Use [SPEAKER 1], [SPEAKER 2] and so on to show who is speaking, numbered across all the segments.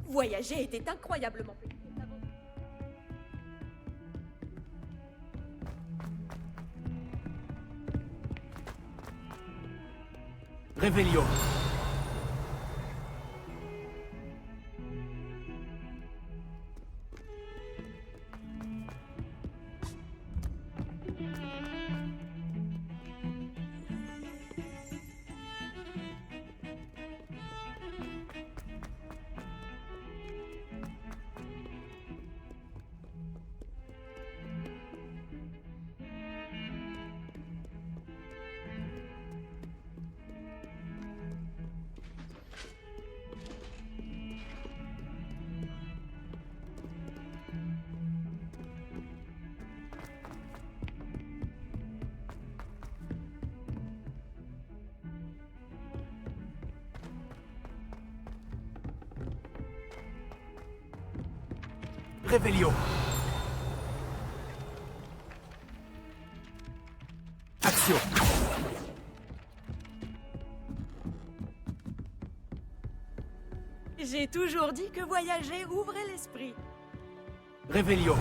[SPEAKER 1] Voyager était incroyablement plaisant.
[SPEAKER 2] Réveillon. Réveillon. Action.
[SPEAKER 1] J'ai toujours dit que voyager ouvrait l'esprit.
[SPEAKER 2] Réveillon.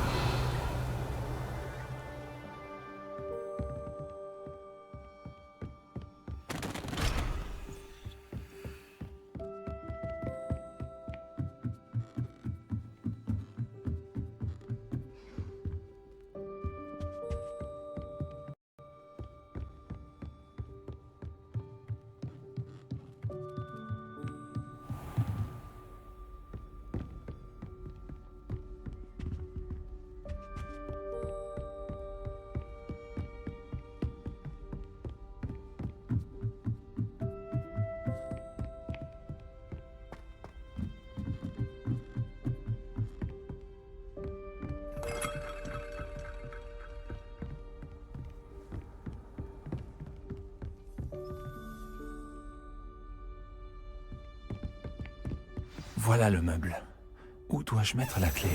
[SPEAKER 2] Voilà le meuble. Où dois-je mettre la clé?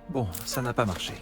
[SPEAKER 2] Bon, ça n'a pas marché.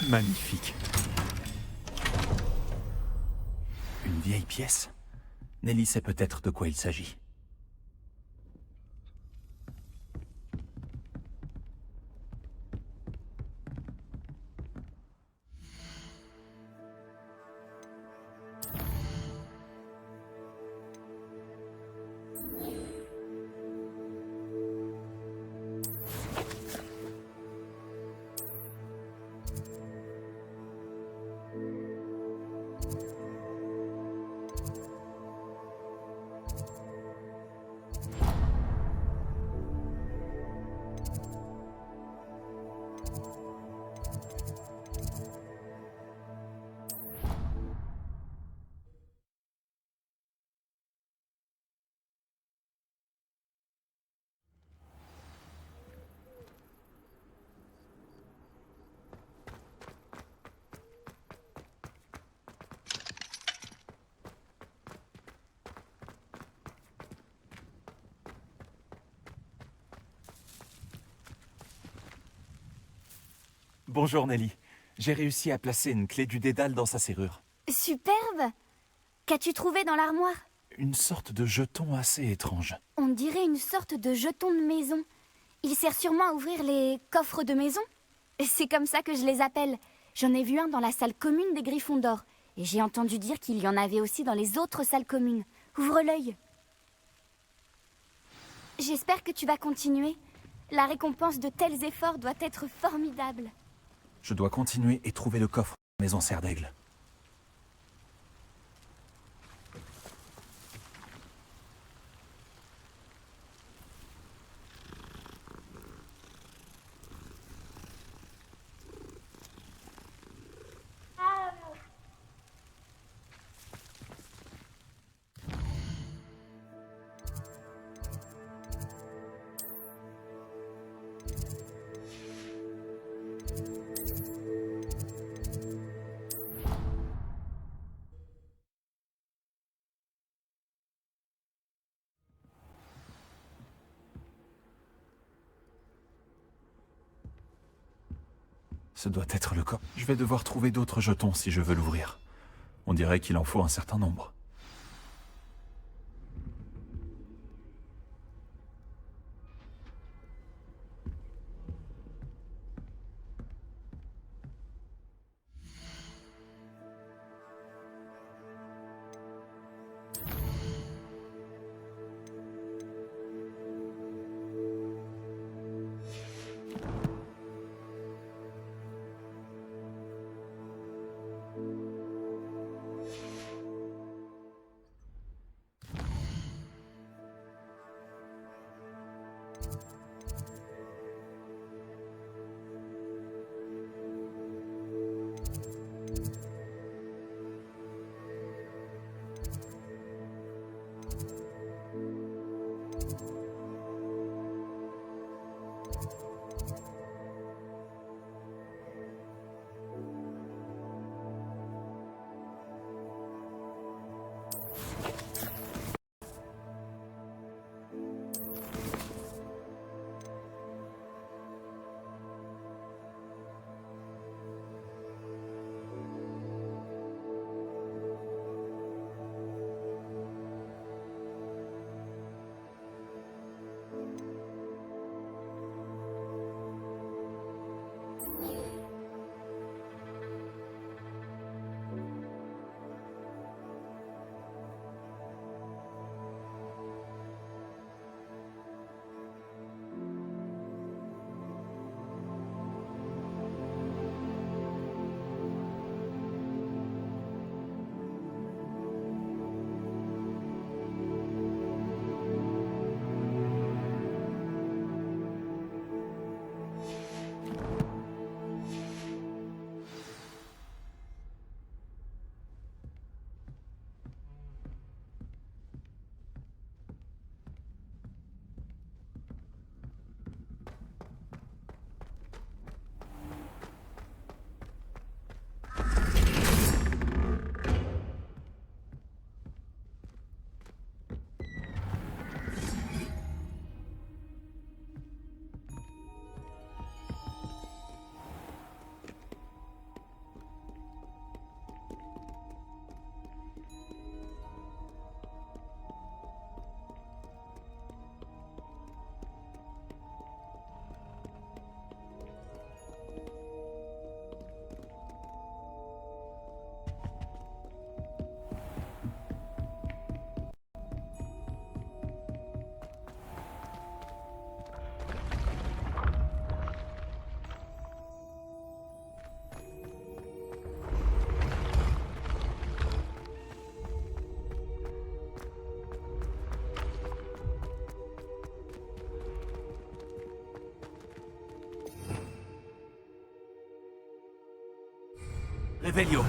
[SPEAKER 2] Magnifique. Une vieille pièce. Nelly sait peut-être de quoi il s'agit. Bonjour Nelly. J'ai réussi à placer une clé du dédale dans sa serrure.
[SPEAKER 3] Superbe! Qu'as-tu trouvé dans l'armoire?
[SPEAKER 2] Une sorte de jeton assez étrange.
[SPEAKER 3] On dirait une sorte de jeton de maison. Il sert sûrement à ouvrir les coffres de maison. C'est comme ça que je les appelle. J'en ai vu un dans la salle commune des Griffons d'Or. Et j'ai entendu dire qu'il y en avait aussi dans les autres salles communes. Ouvre l'œil. J'espère que tu vas continuer. La récompense de tels efforts doit être formidable.
[SPEAKER 2] Je dois continuer et trouver le coffre de la maison Serre d'Aigle. Ce doit être le coffre. Je vais devoir trouver d'autres jetons si je veux l'ouvrir. On dirait qu'il en faut un certain nombre. Revelio.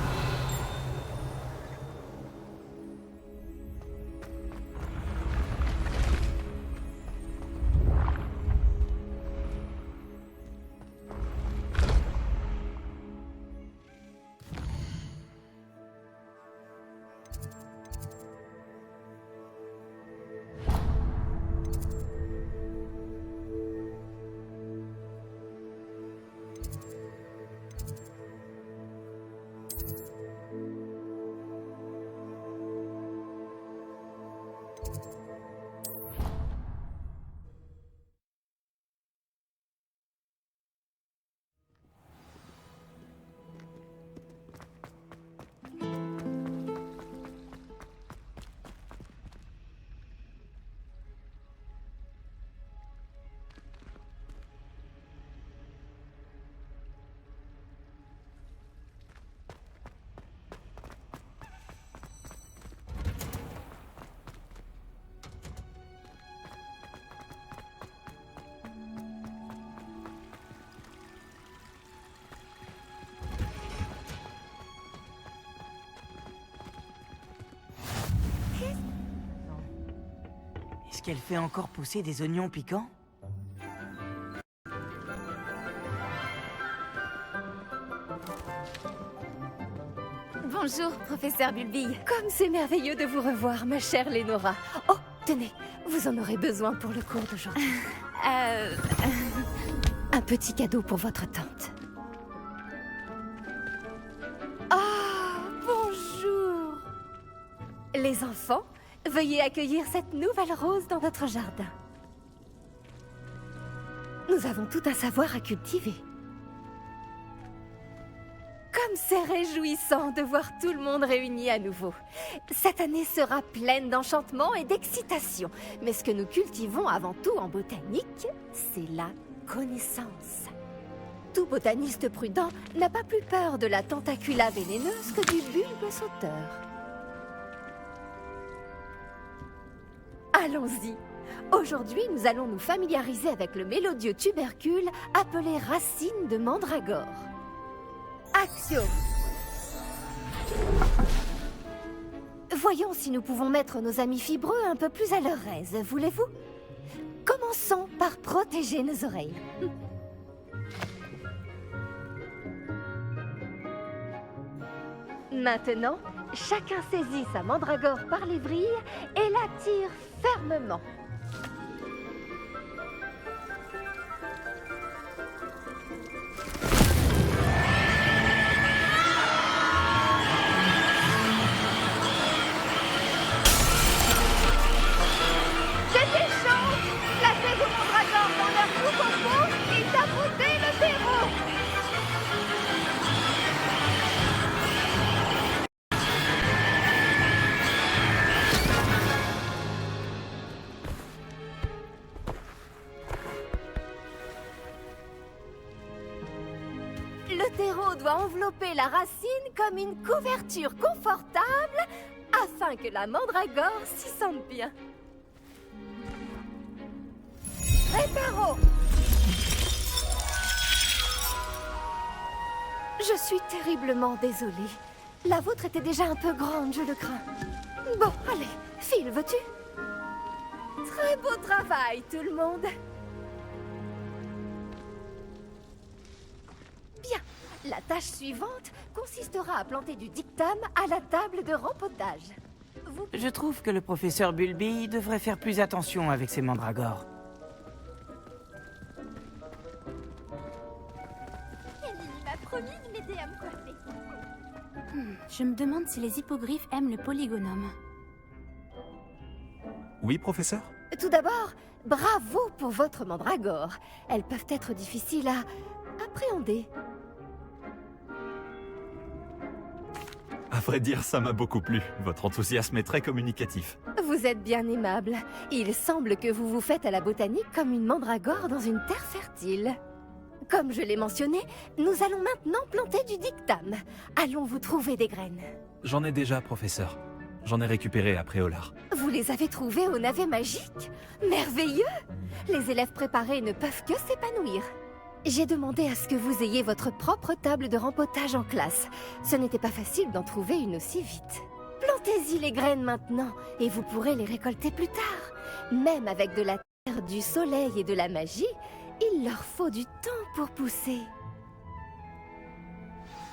[SPEAKER 4] Est-ce qu'elle fait encore pousser des oignons piquants?
[SPEAKER 3] Bonjour, professeur Bulbille.
[SPEAKER 5] Comme c'est merveilleux de vous revoir, ma chère Lénora. Oh, tenez, vous en aurez besoin pour le cours d'aujourd'hui. Un petit cadeau pour votre tante. Ah, bonjour. Les enfants, veuillez accueillir cette nouvelle rose dans notre jardin. Nous avons tout un savoir à cultiver. Comme c'est réjouissant de voir tout le monde réuni à nouveau. Cette année sera pleine d'enchantement et d'excitation. Mais ce que nous cultivons avant tout en botanique, c'est la connaissance. Tout botaniste prudent n'a pas plus peur de la tentacula vénéneuse que du bulbe sauteur. Allons-y. Aujourd'hui, nous allons nous familiariser avec le mélodieux tubercule appelé racine de mandragore. Action! Voyons si nous pouvons mettre nos amis fibreux un peu plus à leur aise, voulez-vous? Commençons par protéger nos oreilles. Maintenant, chacun saisit sa mandragore par les vrilles et la tire fermement. C'était chaud! Placez vos mandragores dans leur trou coco et tapoutez le terreau! Le terreau doit envelopper la racine comme une couverture confortable afin que la mandragore s'y sente bien. Réparo! Je suis terriblement désolée. La vôtre était déjà un peu grande, je le crains. Bon, allez, file, veux-tu? Très beau travail, tout le monde. Bien, la tâche suivante consistera à planter du dictame à la table de rempotage.
[SPEAKER 4] Je trouve que le professeur Bulbille devrait faire plus attention avec ses mandragores.
[SPEAKER 3] Lily m'a promis de m'aider à me coiffer. Je me demande si les hippogriffes aiment le polygonome.
[SPEAKER 2] Oui, professeur?
[SPEAKER 5] Tout d'abord, bravo pour votre mandragore. Elles peuvent être difficiles à appréhender.
[SPEAKER 2] À vrai dire, ça m'a beaucoup plu. Votre enthousiasme est très communicatif.
[SPEAKER 5] Vous êtes bien aimable. Il semble que vous vous faites à la botanique comme une mandragore dans une terre fertile. Comme je l'ai mentionné, nous allons maintenant planter du dictame. Allons vous trouver des graines.
[SPEAKER 2] J'en ai déjà, professeur. J'en ai récupéré après Olar.
[SPEAKER 5] Vous les avez trouvées au navet magique? Merveilleux! Les élèves préparés ne peuvent que s'épanouir. J'ai demandé à ce que vous ayez votre propre table de rempotage en classe. Ce n'était pas facile d'en trouver une aussi vite. Plantez-y les graines maintenant, et vous pourrez les récolter plus tard. Même avec de la terre, du soleil et de la magie, il leur faut du temps pour pousser.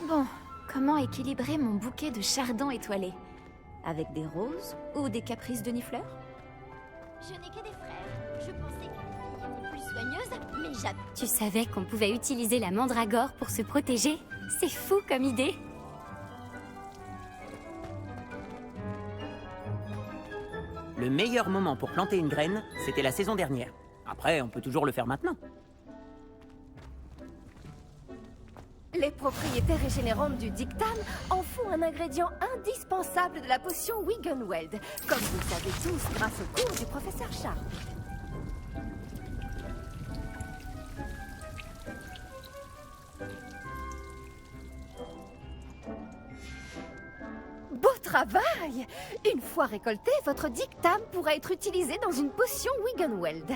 [SPEAKER 3] Bon, comment équilibrer mon bouquet de chardons étoilés? Avec des roses ou des caprices de Nifleur?
[SPEAKER 6] Je n'ai que des frères. Je pensais que les filles étaient plus soigneuses, mais jamais.
[SPEAKER 3] Tu savais qu'on pouvait utiliser la mandragore pour se protéger? C'est fou comme idée!
[SPEAKER 7] Le meilleur moment pour planter une graine, c'était la saison dernière. Après, on peut toujours le faire maintenant.
[SPEAKER 5] Les propriétés régénérantes du dictame en font un ingrédient indispensable de la potion Wiggenweld, comme vous le savez tous grâce au cours du professeur Sharp. Beau travail! Une fois récolté, votre dictame pourra être utilisé dans une potion Wiggenweld.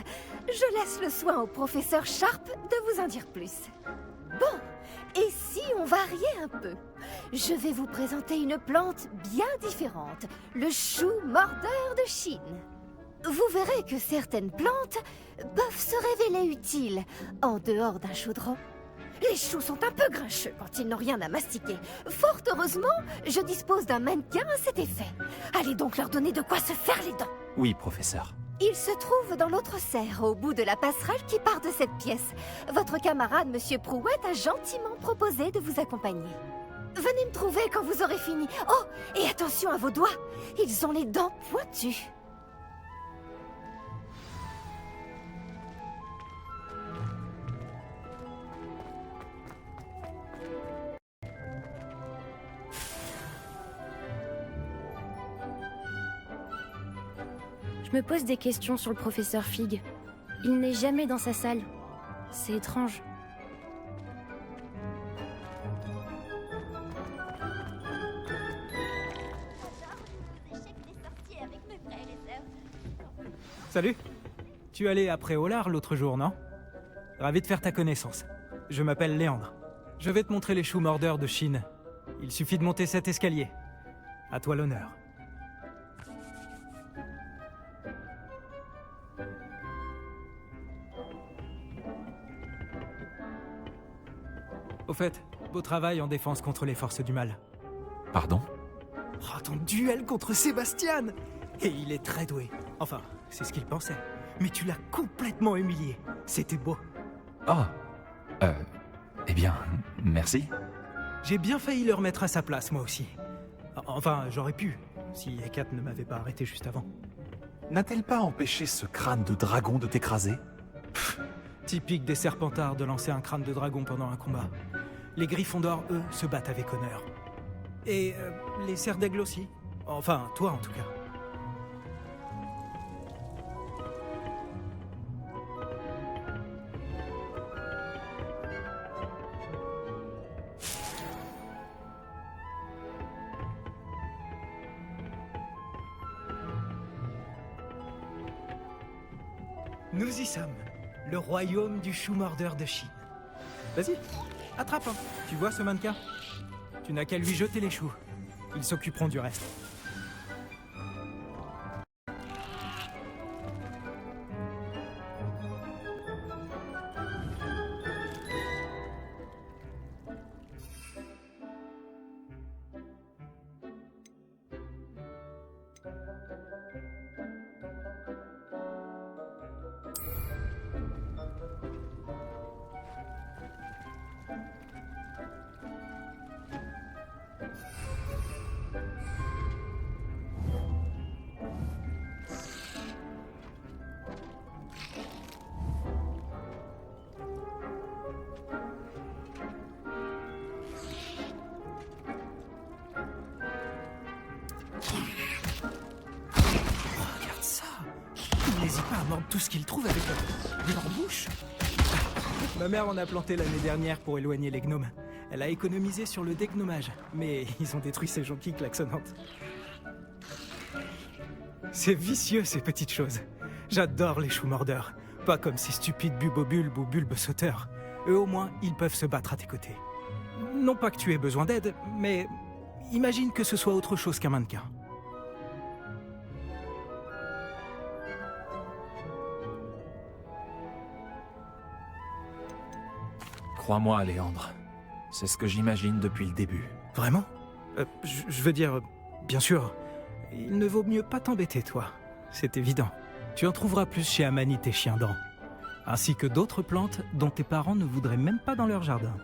[SPEAKER 5] Je laisse le soin au professeur Sharp de vous en dire plus. Bon, et si on variait un peu? Je vais vous présenter une plante bien différente, le chou mordeur de Chine. Vous verrez que certaines plantes peuvent se révéler utiles en dehors d'un chaudron. Les choux sont un peu grincheux quand ils n'ont rien à mastiquer. Fort heureusement, je dispose d'un mannequin à cet effet. Allez donc leur donner de quoi se faire les dents.
[SPEAKER 2] Oui, professeur.
[SPEAKER 5] Il se trouve dans l'autre serre, au bout de la passerelle qui part de cette pièce. Votre camarade, Monsieur Prouette, a gentiment proposé de vous accompagner. Venez me trouver quand vous aurez fini. Oh, et attention à vos doigts, ils ont les dents pointues.
[SPEAKER 3] Je me pose des questions sur le professeur Fig. Il n'est jamais dans sa salle. C'est étrange.
[SPEAKER 8] Salut. Tu allais après Olar l'autre jour, non? Ravi de faire ta connaissance. Je m'appelle Léandre. Je vais te montrer les choux mordeurs de Chine. Il suffit de monter cet escalier. À toi l'honneur. Au fait, beau travail en défense contre les forces du mal.
[SPEAKER 2] Pardon?
[SPEAKER 8] Oh, ton duel contre Sébastien! Et il est très doué. Enfin, c'est ce qu'il pensait. Mais tu l'as complètement humilié. C'était beau.
[SPEAKER 2] Oh. Eh bien, merci.
[SPEAKER 8] J'ai bien failli le remettre à sa place, moi aussi. Enfin, j'aurais pu, si Hécate ne m'avait pas arrêté juste avant.
[SPEAKER 2] N'a-t-elle pas empêché ce crâne de dragon de t'écraser?
[SPEAKER 8] Typique des Serpentards de lancer un crâne de dragon pendant un combat. Les Griffons d'Or, eux, se battent avec honneur. Et les Serres d'Aigle aussi. Enfin, toi en tout cas. Nous y sommes. Le royaume du chou mordeur de Chine. Vas-y, attrape un. Tu vois ce mannequin? Tu n'as qu'à lui jeter les choux. Ils s'occuperont du reste. Regarde ça! Ils n'hésitent pas à mordre tout ce qu'ils trouvent avec leur bouche. Ma mère en a planté l'année dernière pour éloigner les gnomes. Elle a économisé sur le dégnomage, mais ils ont détruit ces jonquilles klaxonnantes. C'est vicieux ces petites choses. J'adore les choux mordeurs. Pas comme ces stupides bulbobulbes ou bulbes sauteurs. Eux au moins, ils peuvent se battre à tes côtés. Non pas que tu aies besoin d'aide, mais imagine que ce soit autre chose qu'un mannequin.
[SPEAKER 2] Crois-moi, Léandre. C'est ce que j'imagine depuis le début.
[SPEAKER 8] Vraiment je veux dire, bien sûr, il ne vaut mieux pas t'embêter, toi. C'est évident. Tu en trouveras plus chez Amanite et Chiendent, ainsi que d'autres plantes dont tes parents ne voudraient même pas dans leur jardin.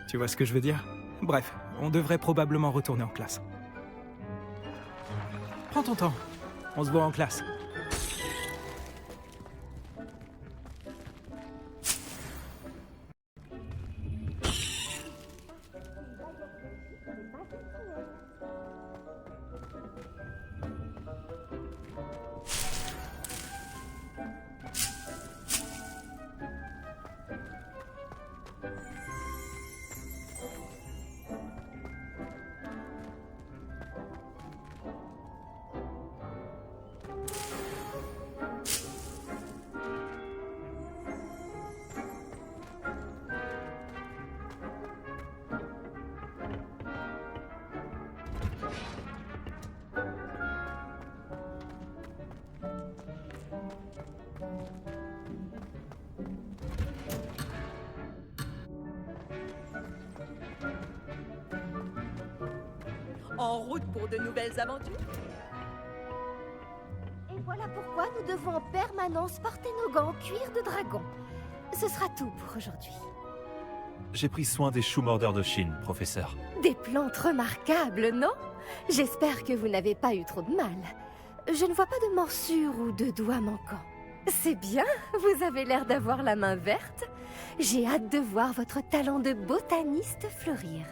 [SPEAKER 8] Tu vois ce que je veux dire? Bref, on devrait probablement retourner en classe. Prends ton temps. On se voit en classe.
[SPEAKER 1] En route pour de nouvelles aventures.
[SPEAKER 5] Et voilà pourquoi nous devons en permanence porter nos gants en cuir de dragon. Ce sera tout pour aujourd'hui.
[SPEAKER 2] J'ai pris soin des choux mordeurs de Chine, professeur.
[SPEAKER 5] Des plantes remarquables, non? J'espère que vous n'avez pas eu trop de mal. Je ne vois pas de morsures ou de doigts manquants. C'est bien, vous avez l'air d'avoir la main verte. J'ai hâte de voir votre talent de botaniste fleurir.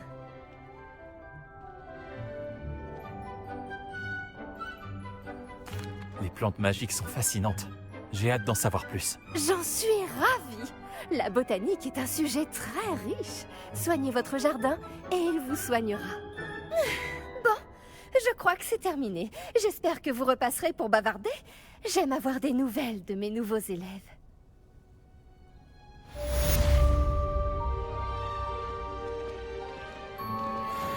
[SPEAKER 2] Les plantes magiques sont fascinantes. J'ai hâte d'en savoir plus.
[SPEAKER 5] J'en suis ravie. La botanique est un sujet très riche. Soignez votre jardin et il vous soignera. Bon, je crois que c'est terminé. J'espère que vous repasserez pour bavarder. J'aime avoir des nouvelles de mes nouveaux élèves.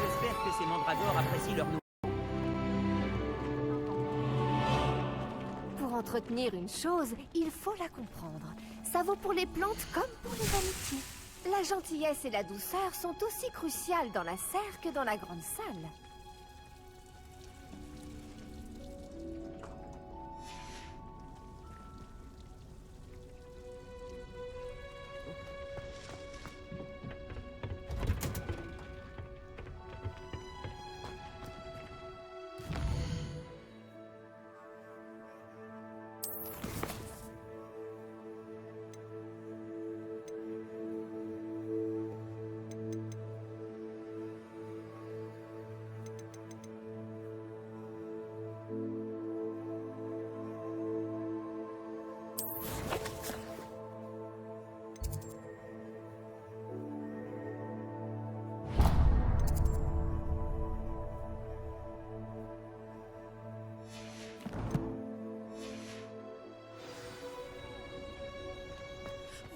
[SPEAKER 7] J'espère que ces mandragores apprécient leur nouveau.
[SPEAKER 5] Pour entretenir une chose, il faut la comprendre. Ça vaut pour les plantes comme pour les amitiés. La gentillesse et la douceur sont aussi cruciales dans la serre que dans la grande salle.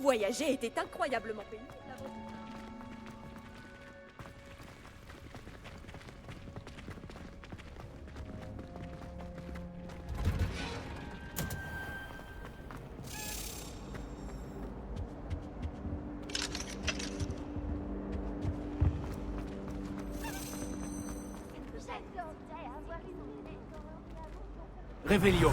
[SPEAKER 1] Voyager était incroyablement pénible.
[SPEAKER 2] Réveillon.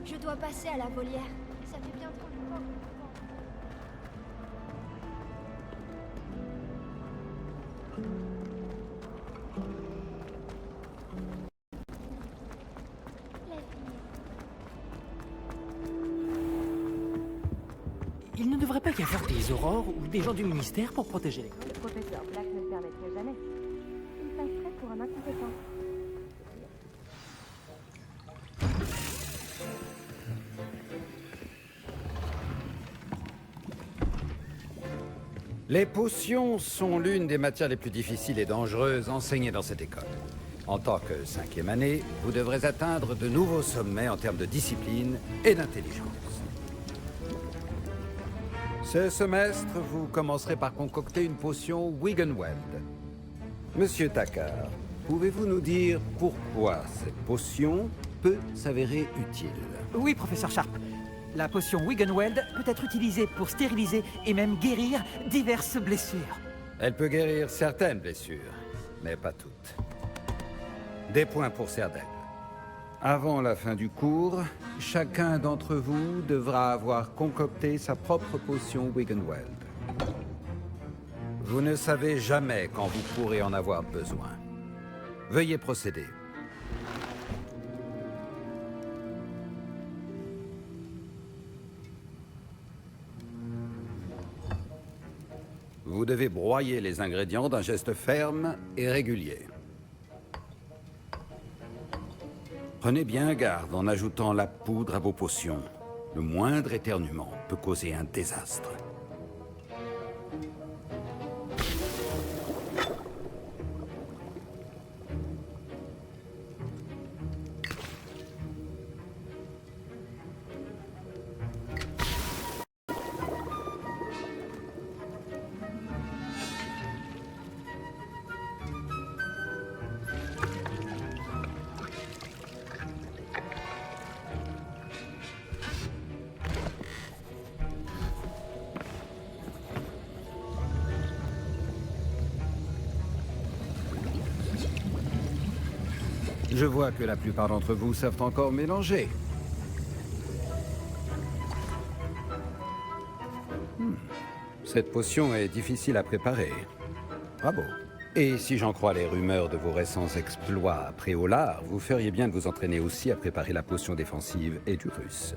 [SPEAKER 6] Je dois passer à la volière. Ça fait bien trop longtemps.
[SPEAKER 9] Il ne devrait pas y avoir des aurores ou des gens du ministère pour protéger les...
[SPEAKER 3] Le professeur Black ne le permettrait jamais. Il passerait pour un incompétent.
[SPEAKER 10] Les potions sont l'une des matières les plus difficiles et dangereuses enseignées dans cette école. En tant que 5e année, vous devrez atteindre de nouveaux sommets en termes de discipline et d'intelligence. Ce semestre, vous commencerez par concocter une potion Wiggenweld. Monsieur Takar, pouvez-vous nous dire pourquoi cette potion peut s'avérer utile?
[SPEAKER 4] Oui, professeur Sharp. La potion Wiggenweld peut être utilisée pour stériliser et même guérir diverses blessures.
[SPEAKER 10] Elle peut guérir certaines blessures, mais pas toutes. Des points pour Serdaigle. Avant la fin du cours, chacun d'entre vous devra avoir concocté sa propre potion Wiggenweld. Vous ne savez jamais quand vous pourrez en avoir besoin. Veuillez procéder. Vous devez broyer les ingrédients d'un geste ferme et régulier. Prenez bien garde en ajoutant la poudre à vos potions. Le moindre éternuement peut causer un désastre. Je vois que la plupart d'entre vous savent encore mélanger. Cette potion est difficile à préparer. Bravo. Et si j'en crois les rumeurs de vos récents exploits à Préolard, vous feriez bien de vous entraîner aussi à préparer la potion défensive et du russe.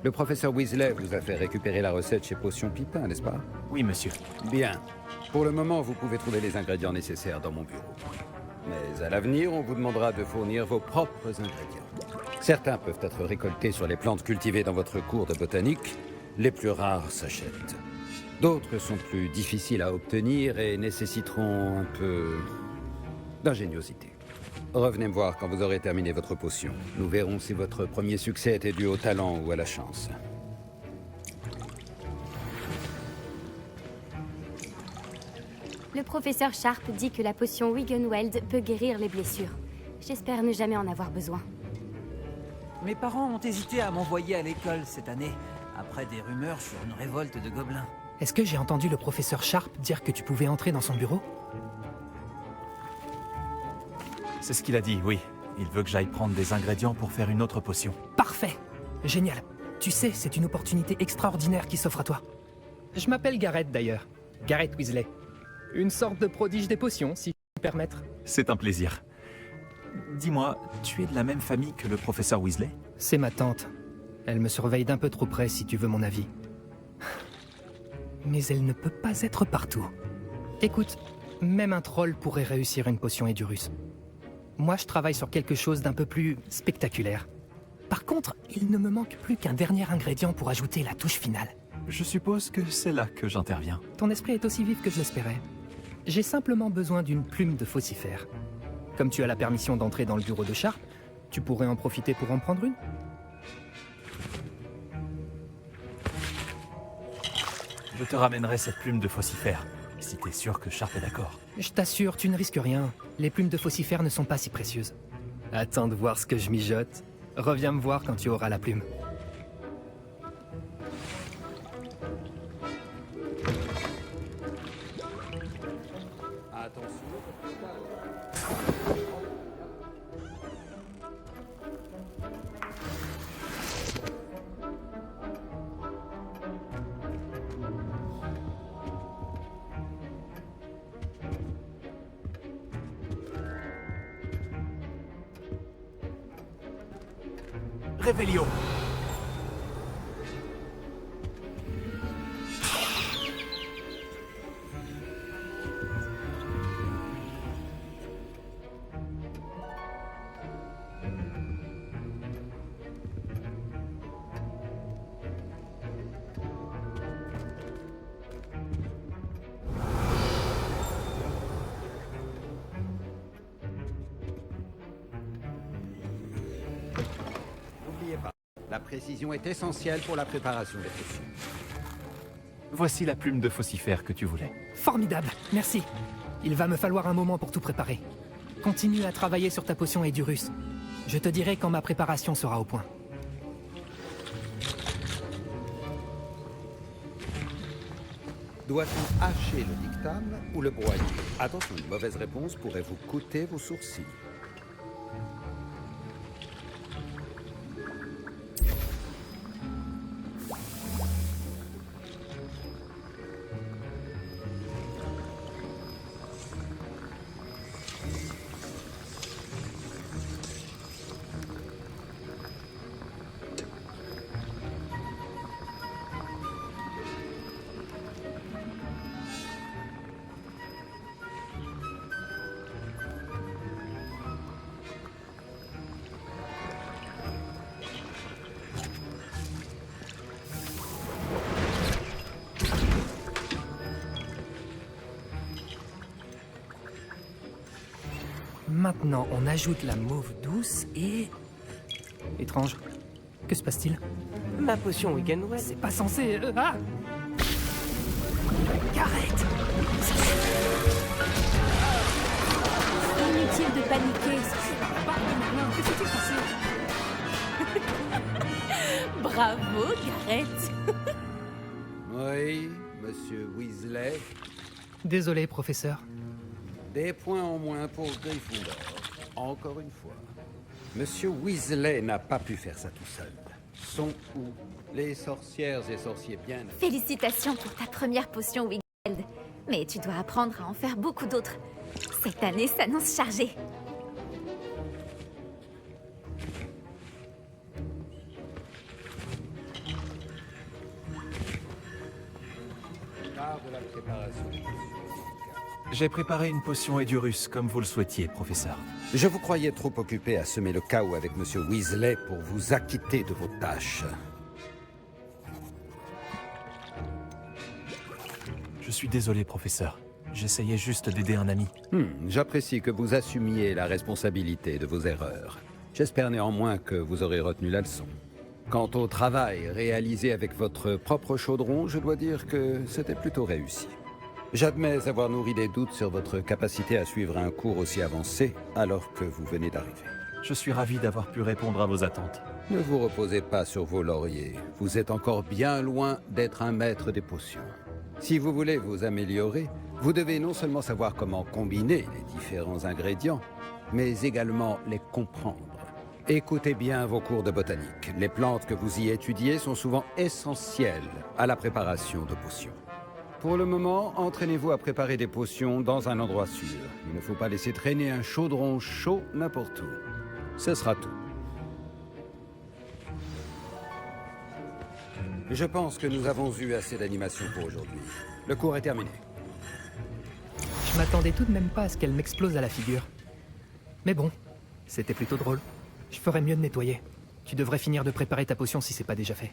[SPEAKER 10] Le professeur Weasley vous a fait récupérer la recette chez Potion Pipin, n'est-ce pas?
[SPEAKER 2] Oui, monsieur.
[SPEAKER 10] Bien. Pour le moment, vous pouvez trouver les ingrédients nécessaires dans mon bureau. Mais à l'avenir, on vous demandera de fournir vos propres ingrédients. Certains peuvent être récoltés sur les plantes cultivées dans votre cours de botanique. Les plus rares s'achètent. D'autres sont plus difficiles à obtenir et nécessiteront un peu d'ingéniosité. Revenez me voir quand vous aurez terminé votre potion. Nous verrons si votre premier succès était dû au talent ou à la chance.
[SPEAKER 3] Le professeur Sharp dit que la potion Wiggenweld peut guérir les blessures. J'espère ne jamais en avoir besoin.
[SPEAKER 4] Mes parents ont hésité à m'envoyer à l'école cette année, après des rumeurs sur une révolte de gobelins.
[SPEAKER 8] Est-ce que j'ai entendu le professeur Sharp dire que tu pouvais entrer dans son bureau?
[SPEAKER 2] C'est ce qu'il a dit, oui. Il veut que j'aille prendre des ingrédients pour faire une autre potion.
[SPEAKER 8] Parfait. Génial. Tu sais, c'est une opportunité extraordinaire qui s'offre à toi. Je m'appelle Garrett d'ailleurs. Garrett Weasley. Une sorte de prodige des potions, si je puis me permettre.
[SPEAKER 2] C'est un plaisir. Dis-moi, tu es de la même famille que le professeur Weasley?
[SPEAKER 8] C'est ma tante. Elle me surveille d'un peu trop près, si tu veux mon avis. Mais elle ne peut pas être partout. Écoute, même un troll pourrait réussir une potion Edurus. Moi, je travaille sur quelque chose d'un peu plus spectaculaire. Par contre, il ne me manque plus qu'un dernier ingrédient pour ajouter la touche finale.
[SPEAKER 2] Je suppose que c'est là que j'interviens.
[SPEAKER 8] Ton esprit est aussi vif que je l'espérais. J'ai simplement besoin d'une plume de faucifère. Comme tu as la permission d'entrer dans le bureau de Sharp, tu pourrais en profiter pour en prendre une?
[SPEAKER 2] Je te ramènerai cette plume de faucifère, si t'es sûr que Sharp est d'accord.
[SPEAKER 8] Je t'assure, tu ne risques rien. Les plumes de faucifère ne sont pas si précieuses. Attends de voir ce que je mijote. Reviens me voir quand tu auras la plume.
[SPEAKER 2] Révélio.
[SPEAKER 10] La précision est essentielle pour la préparation des potions.
[SPEAKER 2] Voici la plume de faucifère que tu voulais.
[SPEAKER 8] Formidable, merci. Il va me falloir un moment pour tout préparer. Continue à travailler sur ta potion Edurus. Je te dirai quand ma préparation sera au point.
[SPEAKER 10] Doit-on hacher le dictame ou le broyer? Attention, une mauvaise réponse pourrait vous coûter vos sourcils.
[SPEAKER 8] Maintenant, on ajoute la mauve douce et... Étrange. Que se passe-t-il?
[SPEAKER 9] Ma potion Wiggenweld.
[SPEAKER 8] C'est pas censé... Ah! Arrête!
[SPEAKER 3] Inutile de paniquer.
[SPEAKER 8] Que s'est-il passé?
[SPEAKER 1] Bravo, Gareth.
[SPEAKER 10] Oui, monsieur Weasley.
[SPEAKER 8] Désolé, professeur.
[SPEAKER 10] Des points en moins pour Gryffondor. Encore une fois. Monsieur Weasley n'a pas pu faire ça tout seul. Sont où les sorcières et sorciers bien...
[SPEAKER 5] Félicitations pour ta première potion Wiggenweld. Mais tu dois apprendre à en faire beaucoup d'autres. Cette année s'annonce chargée.
[SPEAKER 10] Part de la préparation des potions.
[SPEAKER 2] J'ai préparé une potion Edurus, comme vous le souhaitiez, professeur.
[SPEAKER 10] Je vous croyais trop occupé à semer le chaos avec monsieur Weasley pour vous acquitter de vos tâches.
[SPEAKER 2] Je suis désolé, professeur. J'essayais juste d'aider un ami.
[SPEAKER 10] J'apprécie que vous assumiez la responsabilité de vos erreurs. J'espère néanmoins que vous aurez retenu la leçon. Quant au travail réalisé avec votre propre chaudron, je dois dire que c'était plutôt réussi. J'admets avoir nourri des doutes sur votre capacité à suivre un cours aussi avancé alors que vous venez d'arriver.
[SPEAKER 2] Je suis ravi d'avoir pu répondre à vos attentes.
[SPEAKER 10] Ne vous reposez pas sur vos lauriers. Vous êtes encore bien loin d'être un maître des potions. Si vous voulez vous améliorer, vous devez non seulement savoir comment combiner les différents ingrédients, mais également les comprendre. Écoutez bien vos cours de botanique. Les plantes que vous y étudiez sont souvent essentielles à la préparation de potions. Pour le moment, entraînez-vous à préparer des potions dans un endroit sûr. Il ne faut pas laisser traîner un chaudron chaud n'importe où. Ce sera tout. Je pense que nous avons eu assez d'animation pour aujourd'hui. Le cours est terminé.
[SPEAKER 8] Je m'attendais tout de même pas à ce qu'elle m'explose à la figure. Mais bon, c'était plutôt drôle. Je ferais mieux de nettoyer. Tu devrais finir de préparer ta potion si c'est pas déjà fait.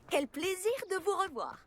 [SPEAKER 1] Quel plaisir de vous revoir.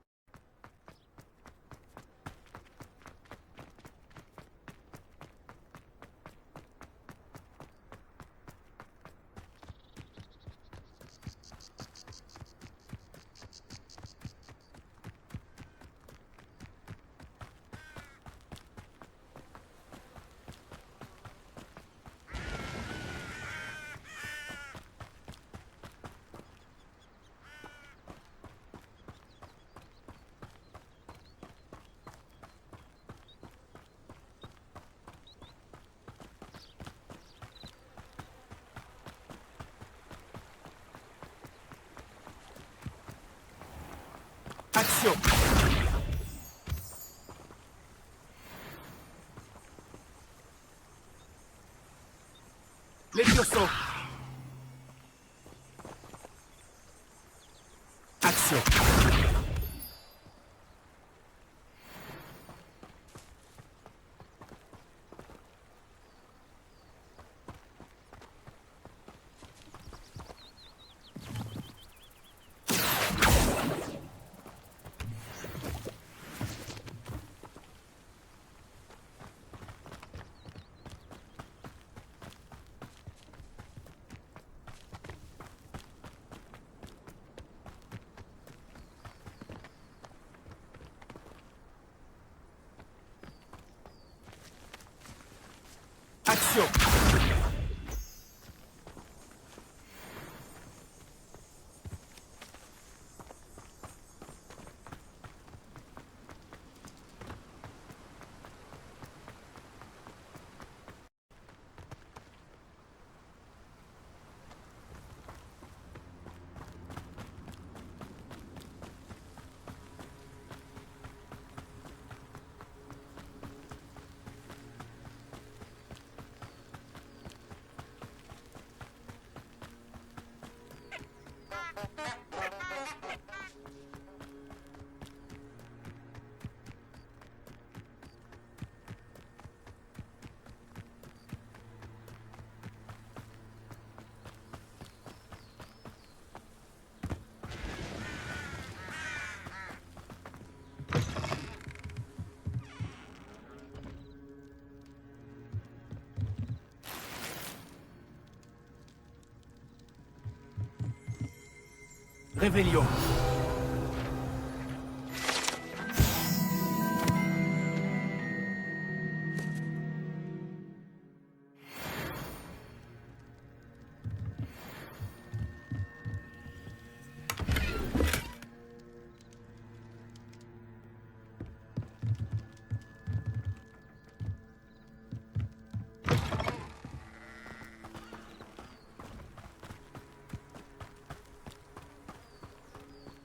[SPEAKER 2] Action! Levioso! Action! Action! Réveillon.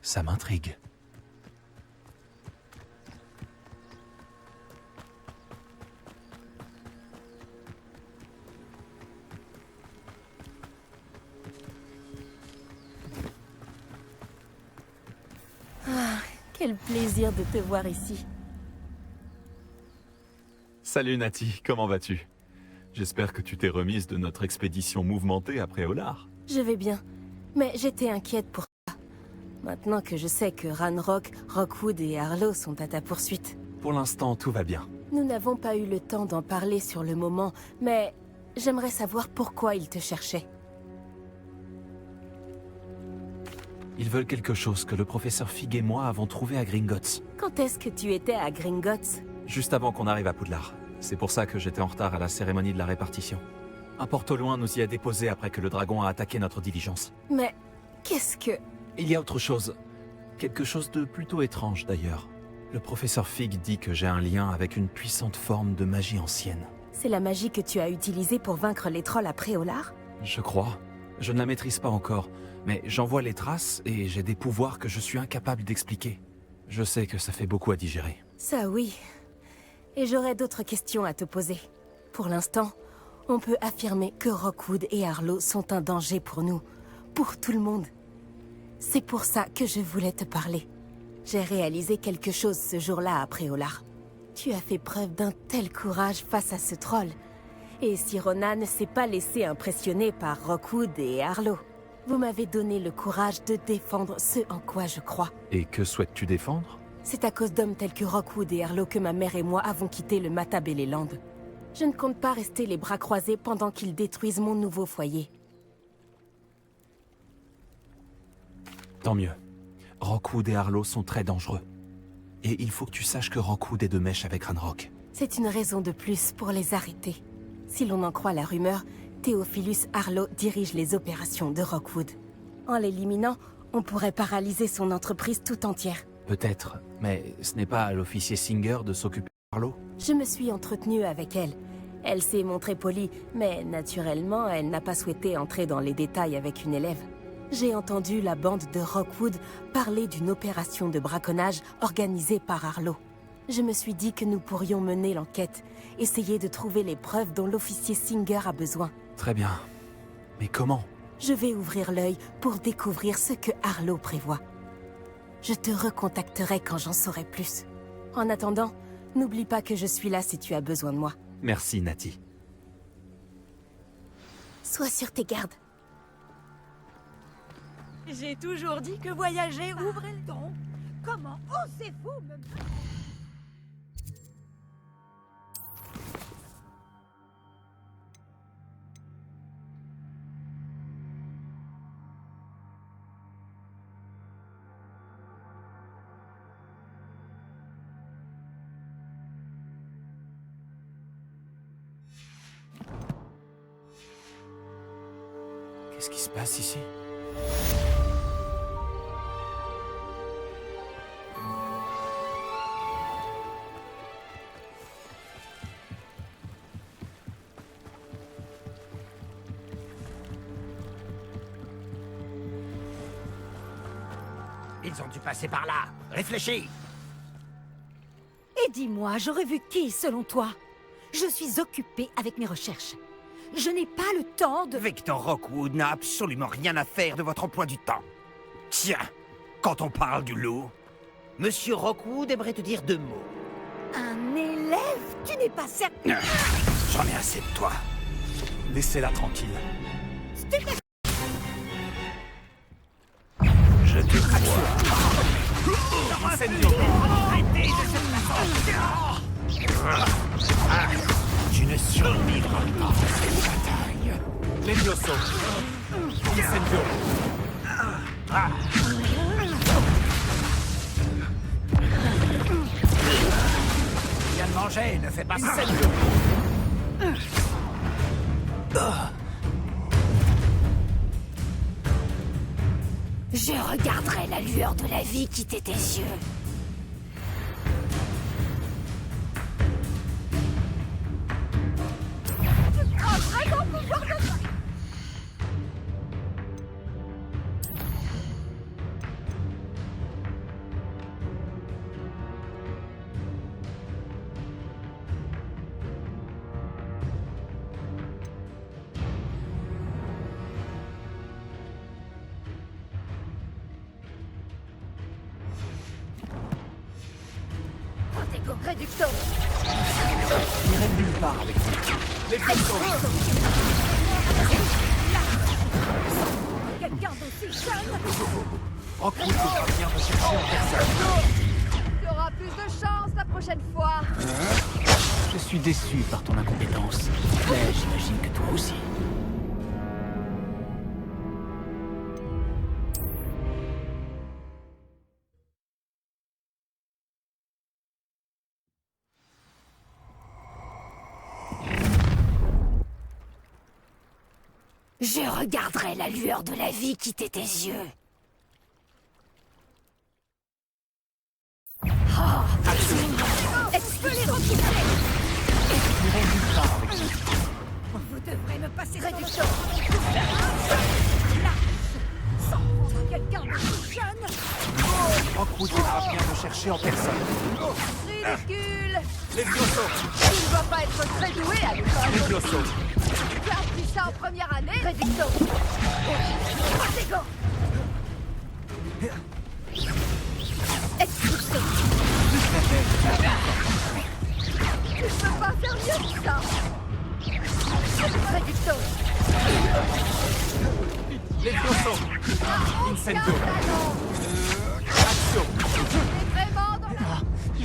[SPEAKER 2] Ça m'intrigue.
[SPEAKER 1] Ah, quel plaisir de te voir ici.
[SPEAKER 2] Salut Nati, comment vas-tu? J'espère que tu t'es remise de notre expédition mouvementée après Olar.
[SPEAKER 1] Je vais bien, mais j'étais inquiète pour toi. Maintenant que je sais que Ranrock, Rockwood et Harlow sont à ta poursuite.
[SPEAKER 2] Pour l'instant, tout va bien.
[SPEAKER 1] Nous n'avons pas eu le temps d'en parler sur le moment, mais j'aimerais savoir pourquoi ils te cherchaient.
[SPEAKER 2] Ils veulent quelque chose que le professeur Fig et moi avons trouvé à Gringotts.
[SPEAKER 1] Quand est-ce que tu étais à Gringotts?
[SPEAKER 2] Juste avant qu'on arrive à Poudlard. C'est pour ça que j'étais en retard à la cérémonie de la répartition. Un porte au loin nous y a déposé après que le dragon a attaqué notre diligence.
[SPEAKER 1] Mais qu'est-ce que...
[SPEAKER 2] Il y a autre chose. Quelque chose de plutôt étrange d'ailleurs. Le professeur Fig dit que j'ai un lien avec une puissante forme de magie ancienne.
[SPEAKER 1] C'est la magie que tu as utilisée pour vaincre les trolls après Olar?
[SPEAKER 2] Je crois. Je ne la maîtrise pas encore, mais j'en vois les traces et j'ai des pouvoirs que je suis incapable d'expliquer. Je sais que ça fait beaucoup à digérer.
[SPEAKER 1] Ça oui. Et j'aurais d'autres questions à te poser. Pour l'instant, on peut affirmer que Rockwood et Harlow sont un danger pour nous, pour tout le monde. C'est pour ça que je voulais te parler. J'ai réalisé quelque chose ce jour-là après Olar. Tu as fait preuve d'un tel courage face à ce troll. Et si Ronan ne s'est pas laissé impressionner par Rockwood et Harlow. Vous m'avez donné le courage de défendre ce en quoi je crois.
[SPEAKER 2] Et que souhaites-tu défendre?
[SPEAKER 1] C'est à cause d'hommes tels que Rockwood et Arlo que ma mère et moi avons quitté le Matabeleland. Je ne compte pas rester les bras croisés pendant qu'ils détruisent mon nouveau foyer.
[SPEAKER 2] Tant mieux. Rockwood et Arlo sont très dangereux. Et il faut que tu saches que Rockwood est de mèche avec Ranrock.
[SPEAKER 1] C'est une raison de plus pour les arrêter. Si l'on en croit la rumeur, Theophilus Arlo dirige les opérations de Rockwood. En l'éliminant, on pourrait paralyser son entreprise tout entière.
[SPEAKER 2] Peut-être, mais ce n'est pas à l'officier Singer de s'occuper d'Arlo.
[SPEAKER 1] Je me suis entretenue avec elle. Elle s'est montrée polie, mais naturellement, elle n'a pas souhaité entrer dans les détails avec une élève. J'ai entendu la bande de Rockwood parler d'une opération de braconnage organisée par Arlo. Je me suis dit que nous pourrions mener l'enquête, essayer de trouver les preuves dont l'officier Singer a besoin.
[SPEAKER 2] Très bien. Mais comment?
[SPEAKER 1] Je vais ouvrir l'œil pour découvrir ce que Arlo prévoit. Je te recontacterai quand j'en saurai plus. En attendant, n'oublie pas que je suis là si tu as besoin de moi.
[SPEAKER 2] Merci, Natty.
[SPEAKER 1] Sois sur tes gardes.
[SPEAKER 11] J'ai toujours dit que voyager ouvrait le don. Comment osez-vous me...
[SPEAKER 2] Qu'est-ce qui se passe ici?
[SPEAKER 12] Ils ont dû passer par là. Réfléchis.
[SPEAKER 11] Et dis-moi, j'aurais vu qui, selon toi? Je suis occupée avec mes recherches. Je n'ai pas le temps de...
[SPEAKER 12] Victor Rockwood n'a absolument rien à faire de votre emploi du temps. Tiens, quand on parle du loup, Monsieur Rockwood aimerait te dire 2 mots.
[SPEAKER 11] Un élève? Tu n'es pas certain...
[SPEAKER 12] J'en ai assez de toi.
[SPEAKER 2] Laissez-la tranquille.
[SPEAKER 12] Je te crois.
[SPEAKER 4] Incendio.
[SPEAKER 12] Arrêtez de cette façon. Tu ne survivras pas à cette bataille.
[SPEAKER 2] Levioso. Incendio.
[SPEAKER 12] Viens de manger, ne fais pas ça.
[SPEAKER 2] Incendio.
[SPEAKER 11] Je regarderai la lueur de la vie quitter tes yeux.
[SPEAKER 5] Réducteur.
[SPEAKER 4] J'irai nulle part avec vous.
[SPEAKER 11] Quelqu'un d'aussi jeune?
[SPEAKER 4] Rockwood devra bien rechercher en personne.
[SPEAKER 5] Tu auras plus de chance la prochaine fois.
[SPEAKER 9] Je suis déçu par ton incompétence, mais j'imagine que toi aussi.
[SPEAKER 11] Je regarderai la lueur de la vie quitter tes yeux. Oh, est-ce que les retrouver?
[SPEAKER 4] J'irai nulle part avec vous.
[SPEAKER 11] Vous devrez me passer
[SPEAKER 5] Réduction.
[SPEAKER 11] sans prendre quelqu'un de jeune.
[SPEAKER 4] Rockwood devra bien rechercher en personne.
[SPEAKER 5] Ridicule.
[SPEAKER 2] Levioso.
[SPEAKER 5] Tu ne dois pas être très doué à l'école.
[SPEAKER 2] Levioso.
[SPEAKER 5] Tu as appris ça en première année. Réduction. Protego. Expulsion. Tu ne peux pas faire mieux que ça. Réduction.
[SPEAKER 2] Levioso.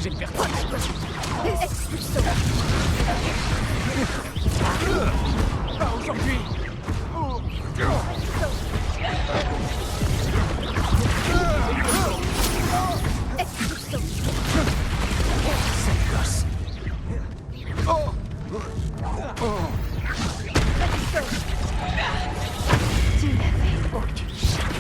[SPEAKER 9] j'ai le vertige. Pas aujourd'hui. Cette gosse.
[SPEAKER 5] Tu n'avais aucune chance.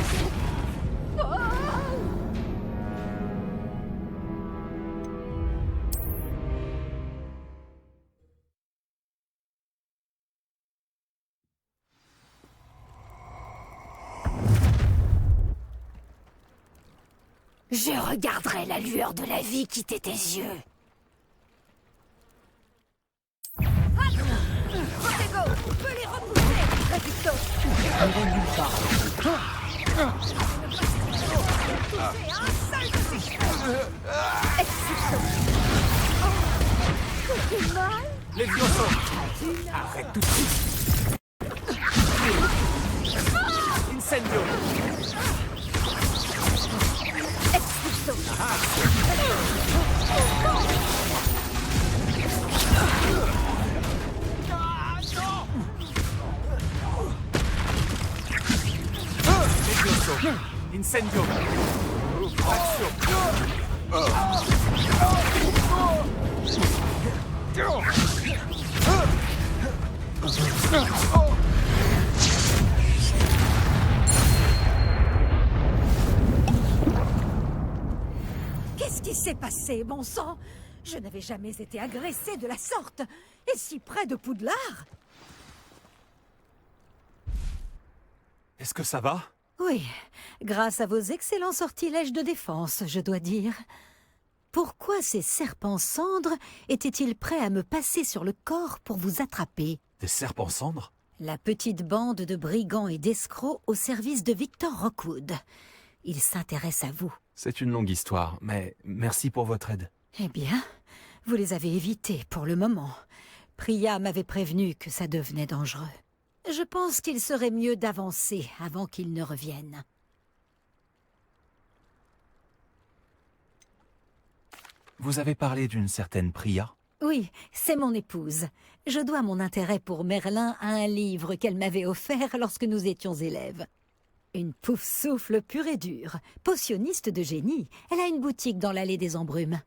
[SPEAKER 11] Je regarderai la lueur de la vie quitter tes yeux.
[SPEAKER 5] Protego, on peut les repousser. Résistons.
[SPEAKER 2] Les Viosos!
[SPEAKER 9] Arrête tout de suite. Incendio. Incendio.
[SPEAKER 11] Qu'est-ce qui s'est passé, bon sang? Je n'avais jamais été agressée de la sorte, et si près de Poudlard.
[SPEAKER 2] Est-ce que ça va?
[SPEAKER 11] Oui, grâce à vos excellents sortilèges de défense, je dois dire. Pourquoi ces serpents cendres étaient-ils prêts à me passer sur le corps pour vous attraper?
[SPEAKER 2] Des serpents cendres?
[SPEAKER 11] La petite bande de brigands et d'escrocs au service de Victor Rockwood. Ils s'intéressent à vous.
[SPEAKER 2] C'est une longue histoire, mais merci pour votre aide.
[SPEAKER 11] Eh bien, vous les avez évités pour le moment. Priya m'avait prévenu que ça devenait dangereux. Je pense qu'il serait mieux d'avancer avant qu'ils ne reviennent.
[SPEAKER 2] Vous avez parlé d'une certaine Priya?
[SPEAKER 11] Oui, c'est mon épouse. Je dois mon intérêt pour Merlin à un livre qu'elle m'avait offert lorsque nous étions élèves. Une pouf-souffle pure et dure, potionniste de génie. Elle a une boutique dans l'allée des Embrumes.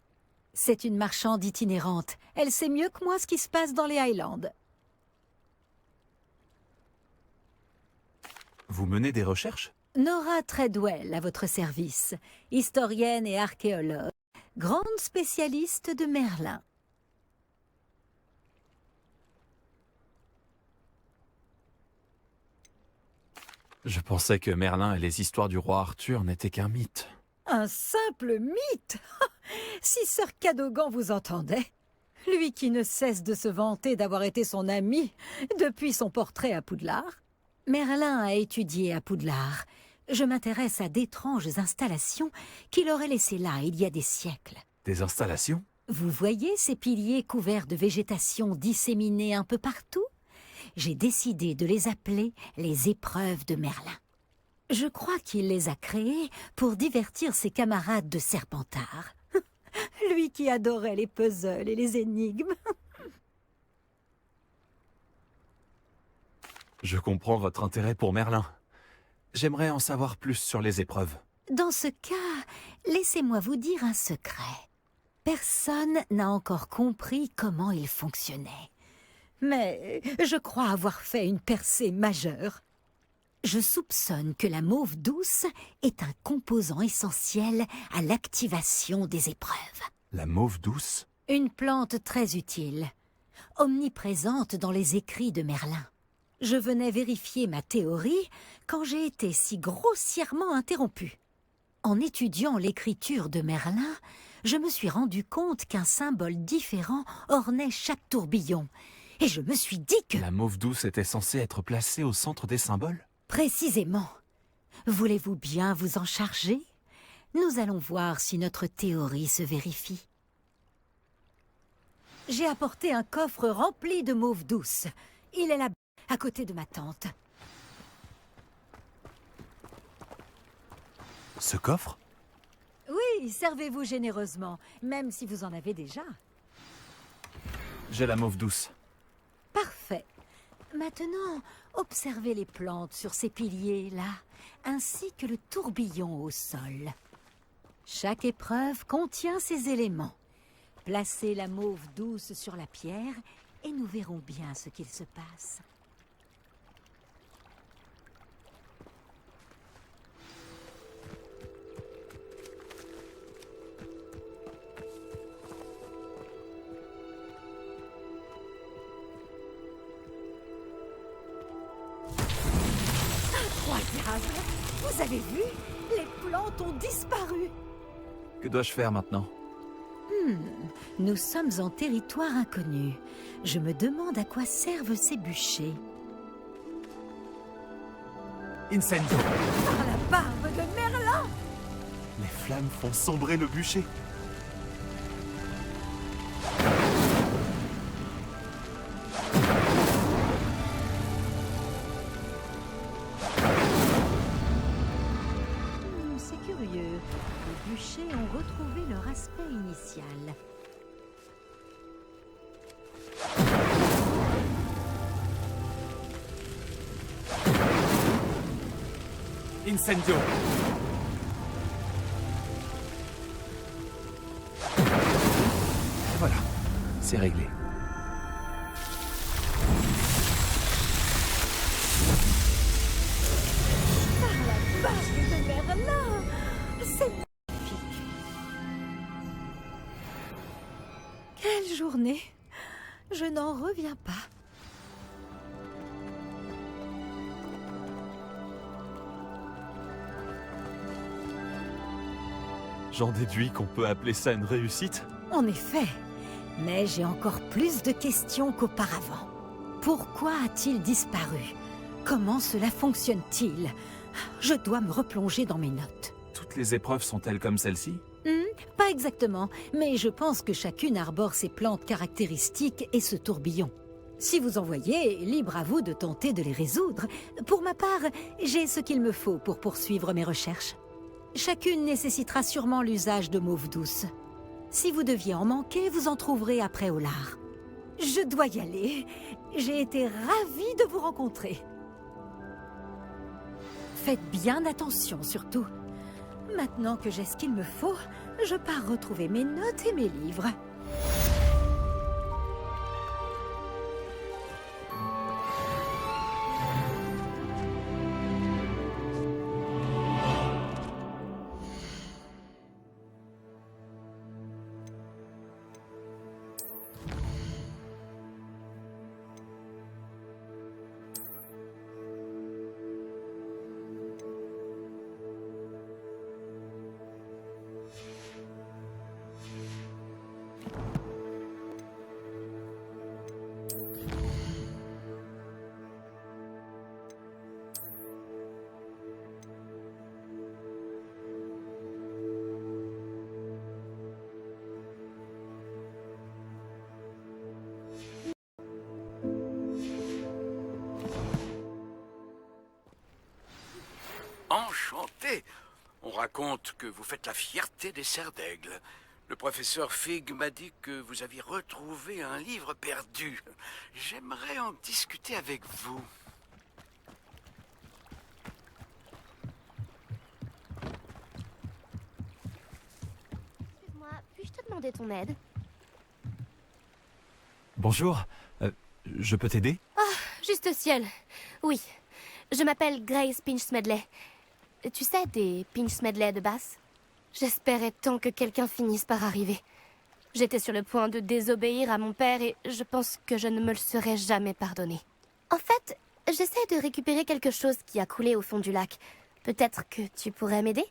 [SPEAKER 11] C'est une marchande itinérante. Elle sait mieux que moi ce qui se passe dans les Highlands.
[SPEAKER 2] Vous menez des recherches?
[SPEAKER 11] Nora Treadwell à votre service, historienne et archéologue, grande spécialiste de Merlin.
[SPEAKER 2] Je pensais que Merlin et les histoires du roi Arthur n'étaient qu'un mythe.
[SPEAKER 11] Un simple mythe. Si Sir Cadogan vous entendait, lui qui ne cesse de se vanter d'avoir été son ami depuis son portrait à Poudlard. Merlin a étudié à Poudlard. Je m'intéresse à d'étranges installations qu'il aurait laissées là il y a des siècles.
[SPEAKER 2] Des installations?
[SPEAKER 11] Vous voyez ces piliers couverts de végétation disséminés un peu partout? J'ai décidé de les appeler les épreuves de Merlin. Je crois qu'il les a créées pour divertir ses camarades de Serpentard. Lui qui adorait les puzzles et les énigmes.
[SPEAKER 2] Je comprends votre intérêt pour Merlin. J'aimerais en savoir plus sur les épreuves.
[SPEAKER 11] Dans ce cas, laissez-moi vous dire un secret. Personne n'a encore compris comment il fonctionnait. Mais je crois avoir fait une percée majeure. Je soupçonne que la mauve douce est un composant essentiel à l'activation des épreuves.
[SPEAKER 2] La mauve douce?
[SPEAKER 11] Une plante très utile, omniprésente dans les écrits de Merlin. Je venais vérifier ma théorie quand j'ai été si grossièrement interrompue. En étudiant l'écriture de Merlin, je me suis rendu compte qu'un symbole différent ornait chaque tourbillon. Et je me suis dit que...
[SPEAKER 2] La mauve douce était censée être placée au centre des symboles?
[SPEAKER 11] Précisément. Voulez-vous bien vous en charger? Nous allons voir si notre théorie se vérifie. J'ai apporté un coffre rempli de mauve douce. Il est là, à côté de ma tante.
[SPEAKER 2] Ce coffre?
[SPEAKER 11] Oui, Allez, servez-vous généreusement, même si vous en avez déjà.
[SPEAKER 2] J'ai la mauve douce.
[SPEAKER 11] Parfait. Maintenant, observez les plantes sur ces piliers-là, ainsi que le tourbillon au sol. Chaque épreuve contient ces éléments. Placez la mauve douce sur la pierre et nous verrons bien ce qu'il se passe. Incroyable! Vous avez vu? Les plantes ont disparu!
[SPEAKER 2] Que dois-je faire maintenant?
[SPEAKER 11] Nous sommes en territoire inconnu. Je me demande à quoi servent ces bûchers.
[SPEAKER 2] Incendio!
[SPEAKER 11] Par la barbe de Merlin!
[SPEAKER 2] Les flammes font sombrer le bûcher.
[SPEAKER 11] C'est curieux. Les bûchers ont retrouvé leur aspect initial.
[SPEAKER 2] Incendio! Et voilà, c'est réglé.
[SPEAKER 11] Par la barbe de Merlin! C'est magnifique! Quelle journée! Je n'en reviens pas.
[SPEAKER 2] J'en déduis qu'on peut appeler ça une réussite?
[SPEAKER 11] En effet, mais j'ai encore plus de questions qu'auparavant. Pourquoi a-t-il disparu? Comment cela fonctionne-t-il? Je dois me replonger dans mes notes.
[SPEAKER 2] Toutes les épreuves sont-elles comme celle-ci?
[SPEAKER 11] Pas exactement, mais je pense que chacune arbore ses plantes caractéristiques et ce tourbillon. Si vous en voyez, libre à vous de tenter de les résoudre. Pour ma part, j'ai ce qu'il me faut pour poursuivre mes recherches. Chacune nécessitera sûrement l'usage de mauve douce. Si vous deviez en manquer, vous en trouverez après au lard. Je dois y aller. J'ai été ravie de vous rencontrer. Faites bien attention surtout. Maintenant que j'ai ce qu'il me faut, je pars retrouver mes notes et mes livres.
[SPEAKER 13] Enchanté. On raconte que vous faites la fierté des serres d'aigle. Le professeur Fig m'a dit que vous aviez retrouvé un livre perdu. J'aimerais en discuter avec vous.
[SPEAKER 6] Excuse-moi, puis-je te demander ton aide?
[SPEAKER 2] Bonjour, je peux t'aider?
[SPEAKER 6] Juste ciel. Oui. Je m'appelle Grace Pinch Smedley. Tu sais, des Pinch Smedley de Bass? J'espérais tant que quelqu'un finisse par arriver. J'étais sur le point de désobéir à mon père et je pense que je ne me le serais jamais pardonné. En fait, j'essaie de récupérer quelque chose qui a coulé au fond du lac. Peut-être que tu pourrais m'aider?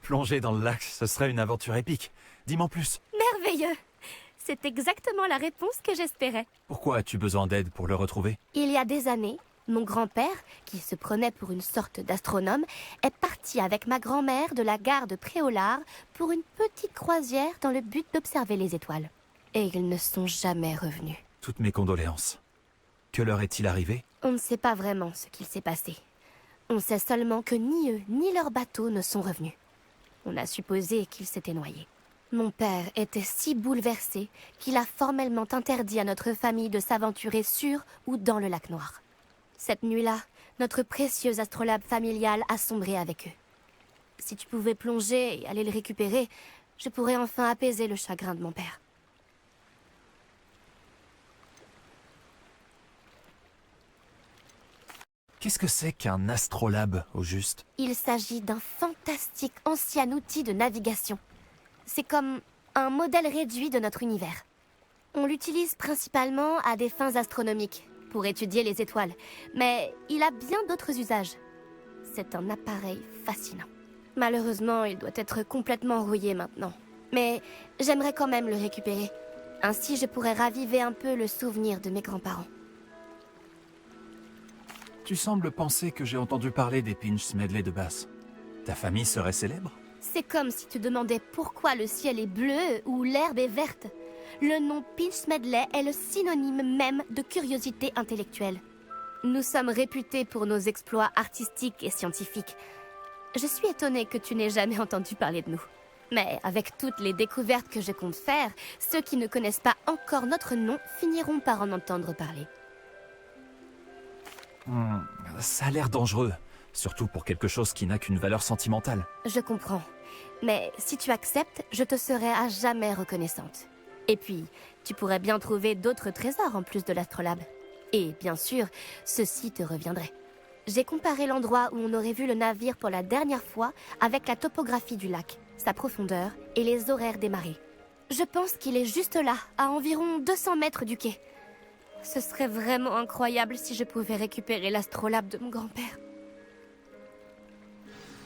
[SPEAKER 2] Plonger dans le lac, ce serait une aventure épique. Dis-moi plus.
[SPEAKER 6] Merveilleux! C'est exactement la réponse que j'espérais.
[SPEAKER 2] Pourquoi as-tu besoin d'aide pour le retrouver?
[SPEAKER 6] Il y a des années, mon grand-père, qui se prenait pour une sorte d'astronome, est parti avec ma grand-mère de la gare de Préolard pour une petite croisière dans le but d'observer les étoiles. Et ils ne sont jamais revenus.
[SPEAKER 2] Toutes mes condoléances. Que leur est-il arrivé?
[SPEAKER 6] On ne sait pas vraiment ce qu'il s'est passé. On sait seulement que ni eux, ni leur bateau ne sont revenus. On a supposé qu'ils s'étaient noyés. Mon père était si bouleversé qu'il a formellement interdit à notre famille de s'aventurer sur ou dans le lac Noir. Cette nuit-là, notre précieux astrolabe familial a sombré avec eux. Si tu pouvais plonger et aller le récupérer, je pourrais enfin apaiser le chagrin de mon père.
[SPEAKER 2] Qu'est-ce que c'est qu'un astrolabe, au juste?
[SPEAKER 6] Il s'agit d'un fantastique ancien outil de navigation. C'est comme un modèle réduit de notre univers. On l'utilise principalement à des fins astronomiques, pour étudier les étoiles, mais il a bien d'autres usages. C'est un appareil fascinant. Malheureusement, il doit être complètement rouillé maintenant. Mais j'aimerais quand même le récupérer. Ainsi, je pourrais raviver un peu le souvenir de mes grands-parents.
[SPEAKER 2] Tu sembles penser que j'ai entendu parler des Pinch Smedley de Bass. Ta famille serait célèbre?
[SPEAKER 6] C'est comme si tu demandais pourquoi le ciel est bleu ou l'herbe est verte. Le nom Pinch Smedley est le synonyme même de curiosité intellectuelle. Nous sommes réputés pour nos exploits artistiques et scientifiques. Je suis étonnée que tu n'aies jamais entendu parler de nous. Mais avec toutes les découvertes que je compte faire, ceux qui ne connaissent pas encore notre nom finiront par en entendre parler.
[SPEAKER 2] Ça a l'air dangereux, surtout pour quelque chose qui n'a qu'une valeur sentimentale.
[SPEAKER 6] Je comprends. Mais si tu acceptes, je te serai à jamais reconnaissante. Et puis, tu pourrais bien trouver d'autres trésors en plus de l'astrolabe. Et bien sûr, ceci te reviendrait. J'ai comparé l'endroit où on aurait vu le navire pour la dernière fois avec la topographie du lac, sa profondeur et les horaires des marées. Je pense qu'il est juste là, à environ 200 mètres du quai. Ce serait vraiment incroyable si je pouvais récupérer l'astrolabe de mon grand-père.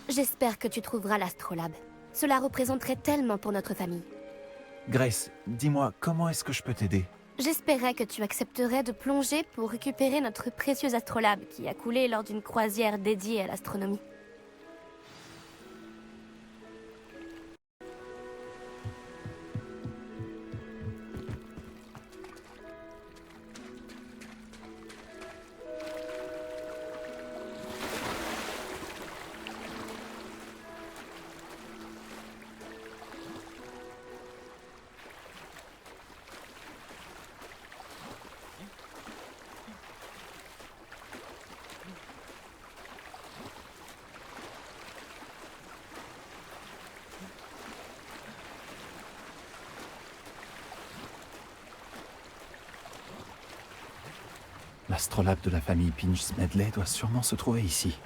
[SPEAKER 6] J'espère que tu trouveras l'astrolabe. Cela représenterait tellement pour notre famille.
[SPEAKER 2] Grace, dis-moi, comment est-ce que je peux t'aider?
[SPEAKER 6] J'espérais que tu accepterais de plonger pour récupérer notre précieux astrolabe qui a coulé lors d'une croisière dédiée à l'astronomie.
[SPEAKER 2] L'astrolabe de la famille Pinch Smedley doit sûrement se trouver ici.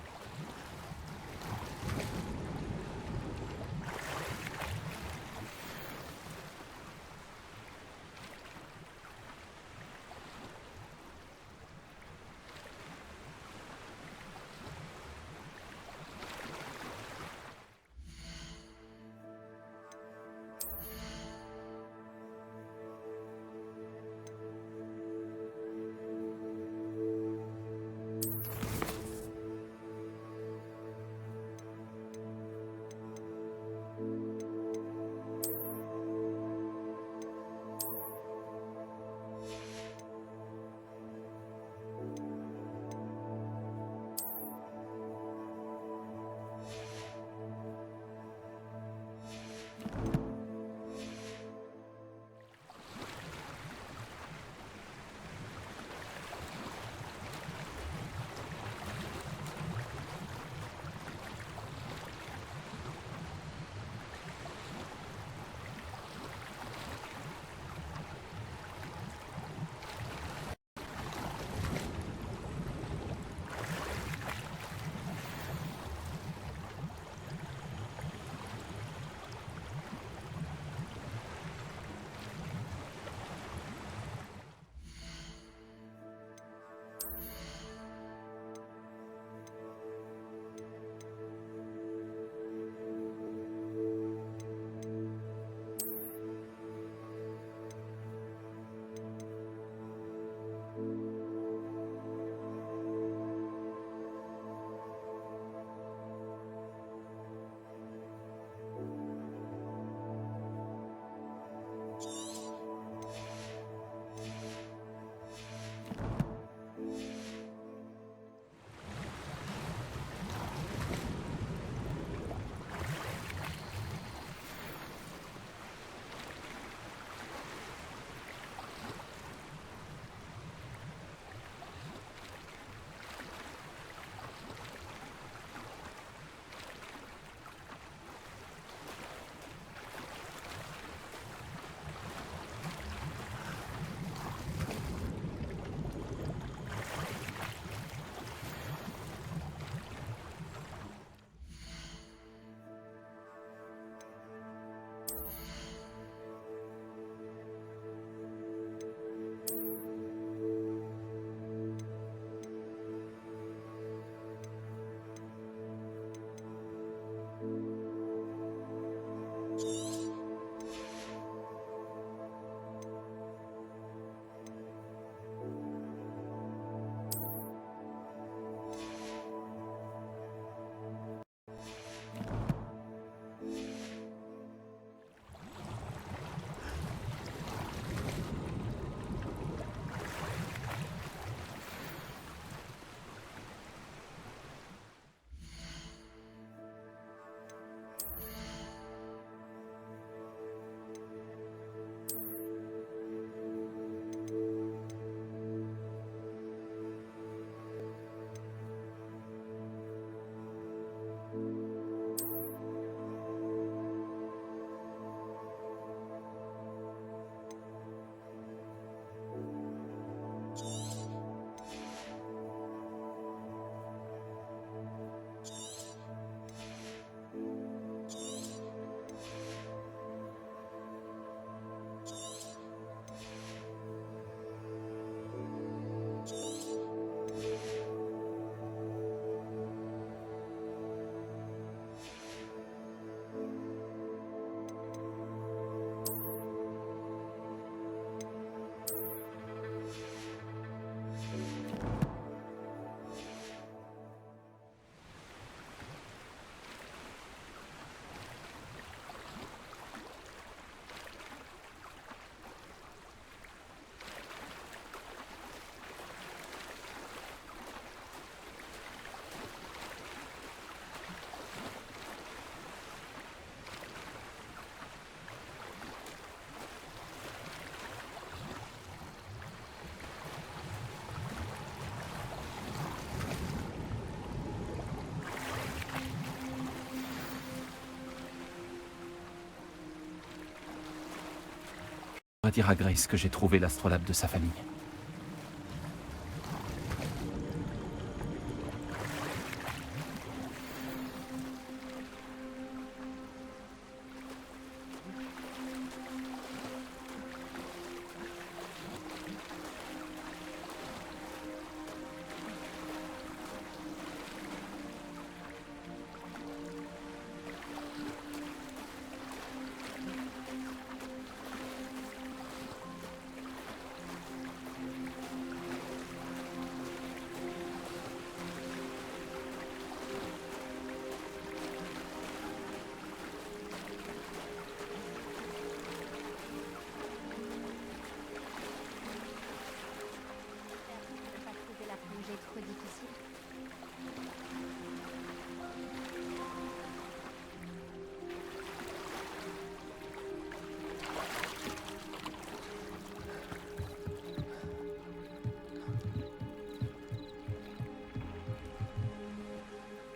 [SPEAKER 2] pas dire à Grace que j'ai trouvé l'astrolabe de sa famille.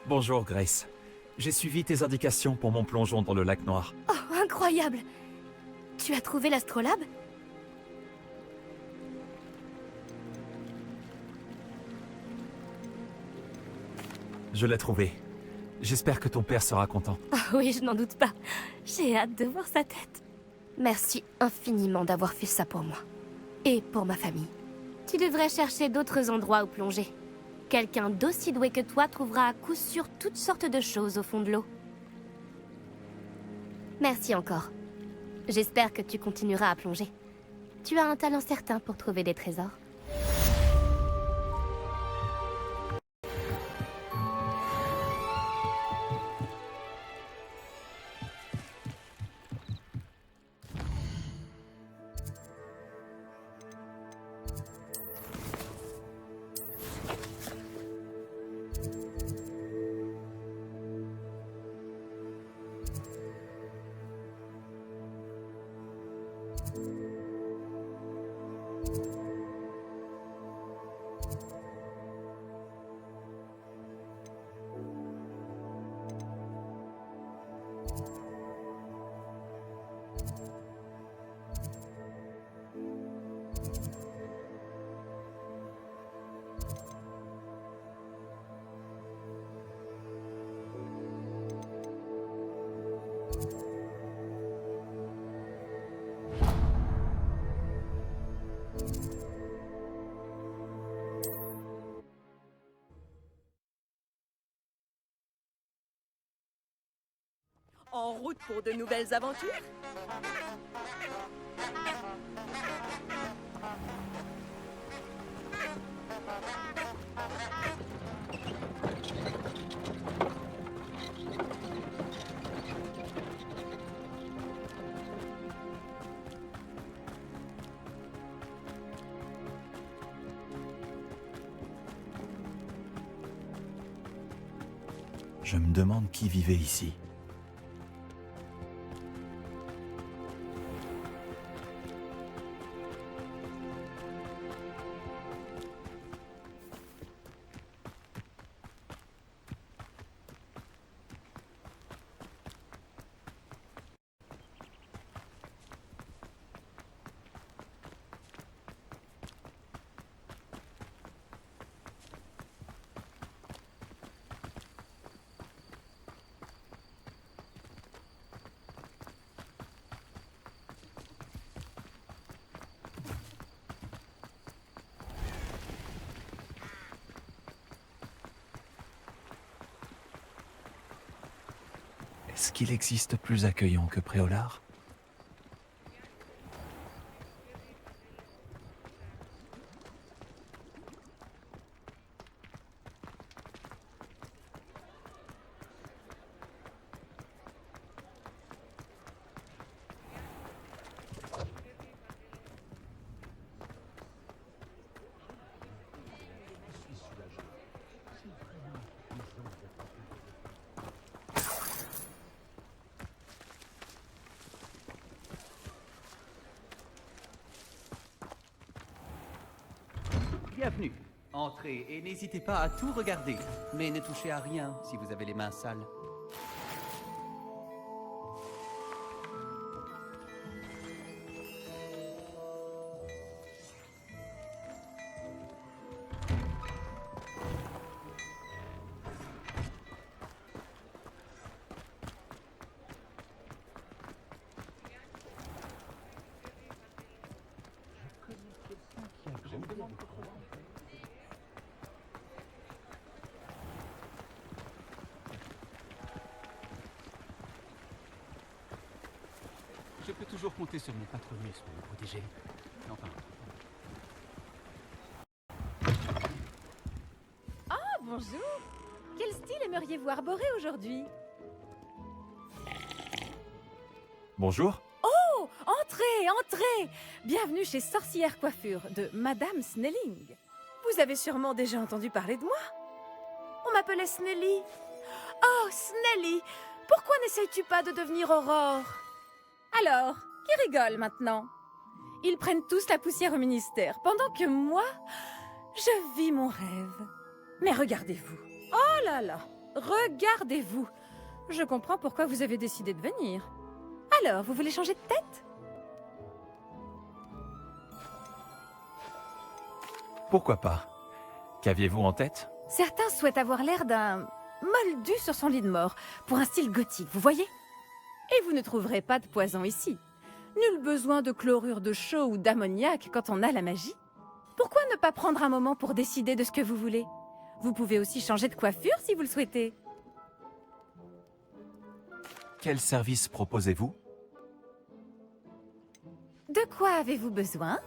[SPEAKER 2] Bonjour Grace. J'ai suivi tes indications pour mon plongeon dans le lac noir.
[SPEAKER 6] Oh, incroyable! Tu as trouvé l'astrolabe?
[SPEAKER 2] Je l'ai trouvé. J'espère que ton père sera content.
[SPEAKER 6] Oh oui, je n'en doute pas. J'ai hâte de voir sa tête. Merci infiniment d'avoir fait ça pour moi. Et pour ma famille. Tu devrais chercher d'autres endroits où plonger. Quelqu'un d'aussi doué que toi trouvera à coup sûr toutes sortes de choses au fond de l'eau. Merci encore. J'espère que tu continueras à plonger. Tu as un talent certain pour trouver des trésors.
[SPEAKER 14] En route pour de nouvelles aventures?
[SPEAKER 2] Je me demande qui vivait ici. Est-ce qu'il existe plus accueillant que Préolard?
[SPEAKER 15] Bienvenue. Entrez et n'hésitez pas à tout regarder. Mais ne touchez à rien si vous avez les mains sales.
[SPEAKER 9] Je peux toujours compter sur mon patronus pour me protéger. Enfin...
[SPEAKER 5] Ah, bonjour. Quel style aimeriez-vous arborer aujourd'hui?
[SPEAKER 2] Bonjour.
[SPEAKER 5] Oh, entrez, entrez. Bienvenue chez Sorcière Coiffure de Madame Snelling. Vous avez sûrement déjà entendu parler de moi. On m'appelait Snelly. Oh, Snelly, pourquoi n'essayes-tu pas de devenir Aurore? Alors, qui rigole maintenant? Ils prennent tous la poussière au ministère, pendant que moi, je vis mon rêve. Mais regardez-vous. Oh là là, regardez-vous. Je comprends pourquoi vous avez décidé de venir. Alors, vous voulez changer de tête?
[SPEAKER 2] Pourquoi pas? Qu'aviez-vous en tête?
[SPEAKER 5] Certains souhaitent avoir l'air d'un moldu sur son lit de mort, pour un style gothique, vous voyez? Et vous ne trouverez pas de poison ici. Nul besoin de chlorure de chaux ou d'ammoniac quand on a la magie. Pourquoi ne pas prendre un moment pour décider de ce que vous voulez? Vous pouvez aussi changer de coiffure si vous le souhaitez.
[SPEAKER 2] Quel service proposez-vous?
[SPEAKER 5] De quoi avez-vous besoin?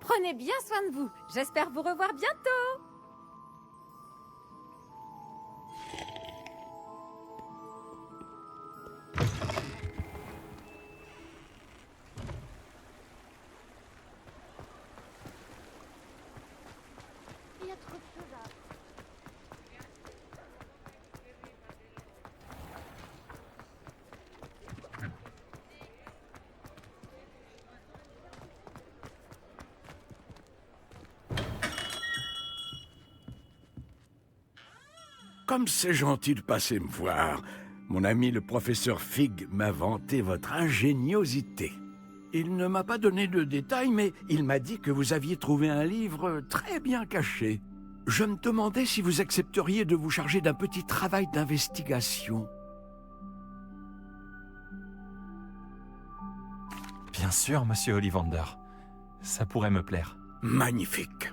[SPEAKER 5] Prenez bien soin de vous. J'espère vous revoir bientôt.
[SPEAKER 6] Il y a trop de choses à...
[SPEAKER 13] Comme c'est gentil de passer me voir. Mon ami le professeur Fig m'a vanté votre ingéniosité. Il ne m'a pas donné de détails, mais il m'a dit que vous aviez trouvé un livre très bien caché. Je me demandais si vous accepteriez de vous charger d'un petit travail d'investigation.
[SPEAKER 2] Bien sûr, monsieur Ollivander. Ça pourrait me plaire.
[SPEAKER 13] Magnifique.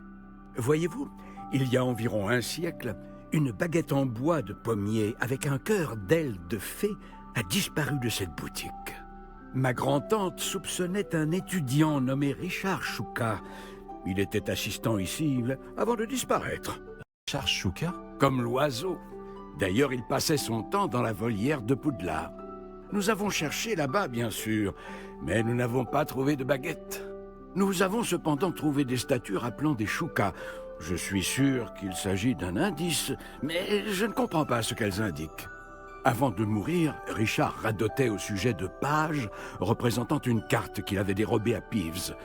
[SPEAKER 13] Voyez-vous, il y a environ un siècle, une baguette en bois de pommier avec un cœur d'aile de fée a disparu de cette boutique. Ma grand-tante soupçonnait un étudiant nommé Richard Shuka. Il était assistant ici avant de disparaître.
[SPEAKER 2] Richard Shuka?
[SPEAKER 13] Comme l'oiseau. D'ailleurs, il passait son temps dans la volière de Poudlard. Nous avons cherché là-bas, bien sûr, mais nous n'avons pas trouvé de baguette. Nous avons cependant trouvé des statues rappelant des Shuka. Je suis sûr qu'il s'agit d'un indice, mais je ne comprends pas ce qu'elles indiquent. Avant de mourir, Richard radotait au sujet de pages représentant une carte qu'il avait dérobée à Peeves.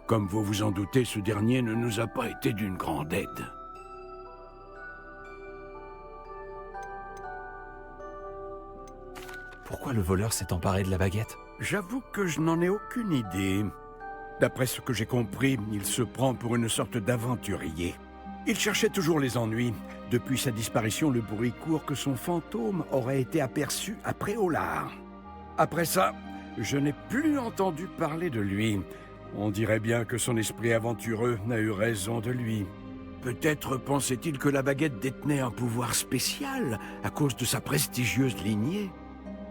[SPEAKER 13] Comme vous vous en doutez, ce dernier ne nous a pas été d'une grande aide.
[SPEAKER 2] Pourquoi le voleur s'est emparé de la baguette?
[SPEAKER 13] J'avoue que je n'en ai aucune idée. D'après ce que j'ai compris, il se prend pour une sorte d'aventurier. Il cherchait toujours les ennuis. Depuis sa disparition, le bruit court que son fantôme aurait été aperçu à Préolard. Après ça, je n'ai plus entendu parler de lui. On dirait bien que son esprit aventureux n'a eu raison de lui. Peut-être pensait-il que la baguette détenait un pouvoir spécial à cause de sa prestigieuse lignée.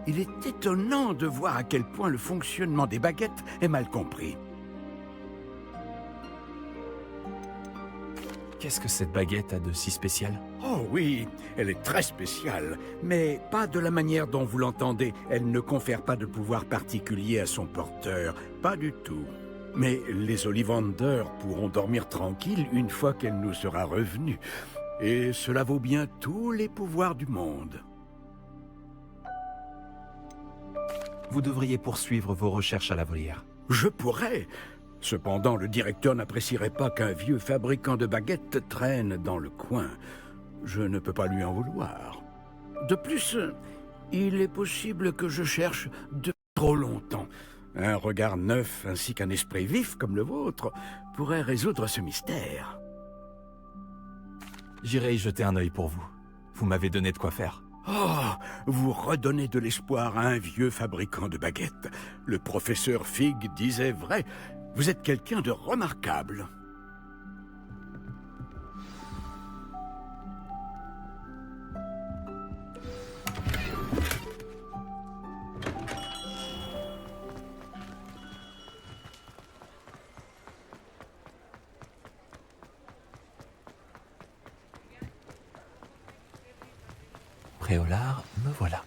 [SPEAKER 13] Il est étonnant de voir à quel point le fonctionnement des baguettes est mal compris.
[SPEAKER 2] Qu'est-ce que cette baguette a de si spécial?
[SPEAKER 13] Oh oui, elle est très spéciale, mais pas de la manière dont vous l'entendez. Elle ne confère pas de pouvoir particulier à son porteur, pas du tout. Mais les Ollivander pourront dormir tranquilles une fois qu'elle nous sera revenue. Et cela vaut bien tous les pouvoirs du monde.
[SPEAKER 2] Vous devriez poursuivre vos recherches à la volière.
[SPEAKER 13] Je pourrais. Cependant, le directeur n'apprécierait pas qu'un vieux fabricant de baguettes traîne dans le coin. Je ne peux pas lui en vouloir. De plus, il est possible que je cherche depuis trop longtemps. Un regard neuf ainsi qu'un esprit vif comme le vôtre pourrait résoudre ce mystère.
[SPEAKER 2] J'irai y jeter un œil pour vous. Vous m'avez donné de quoi faire.
[SPEAKER 13] Oh, vous redonnez de l'espoir à un vieux fabricant de baguettes. Le professeur Fig disait vrai. Vous êtes quelqu'un de remarquable.
[SPEAKER 2] Préolard, me voilà.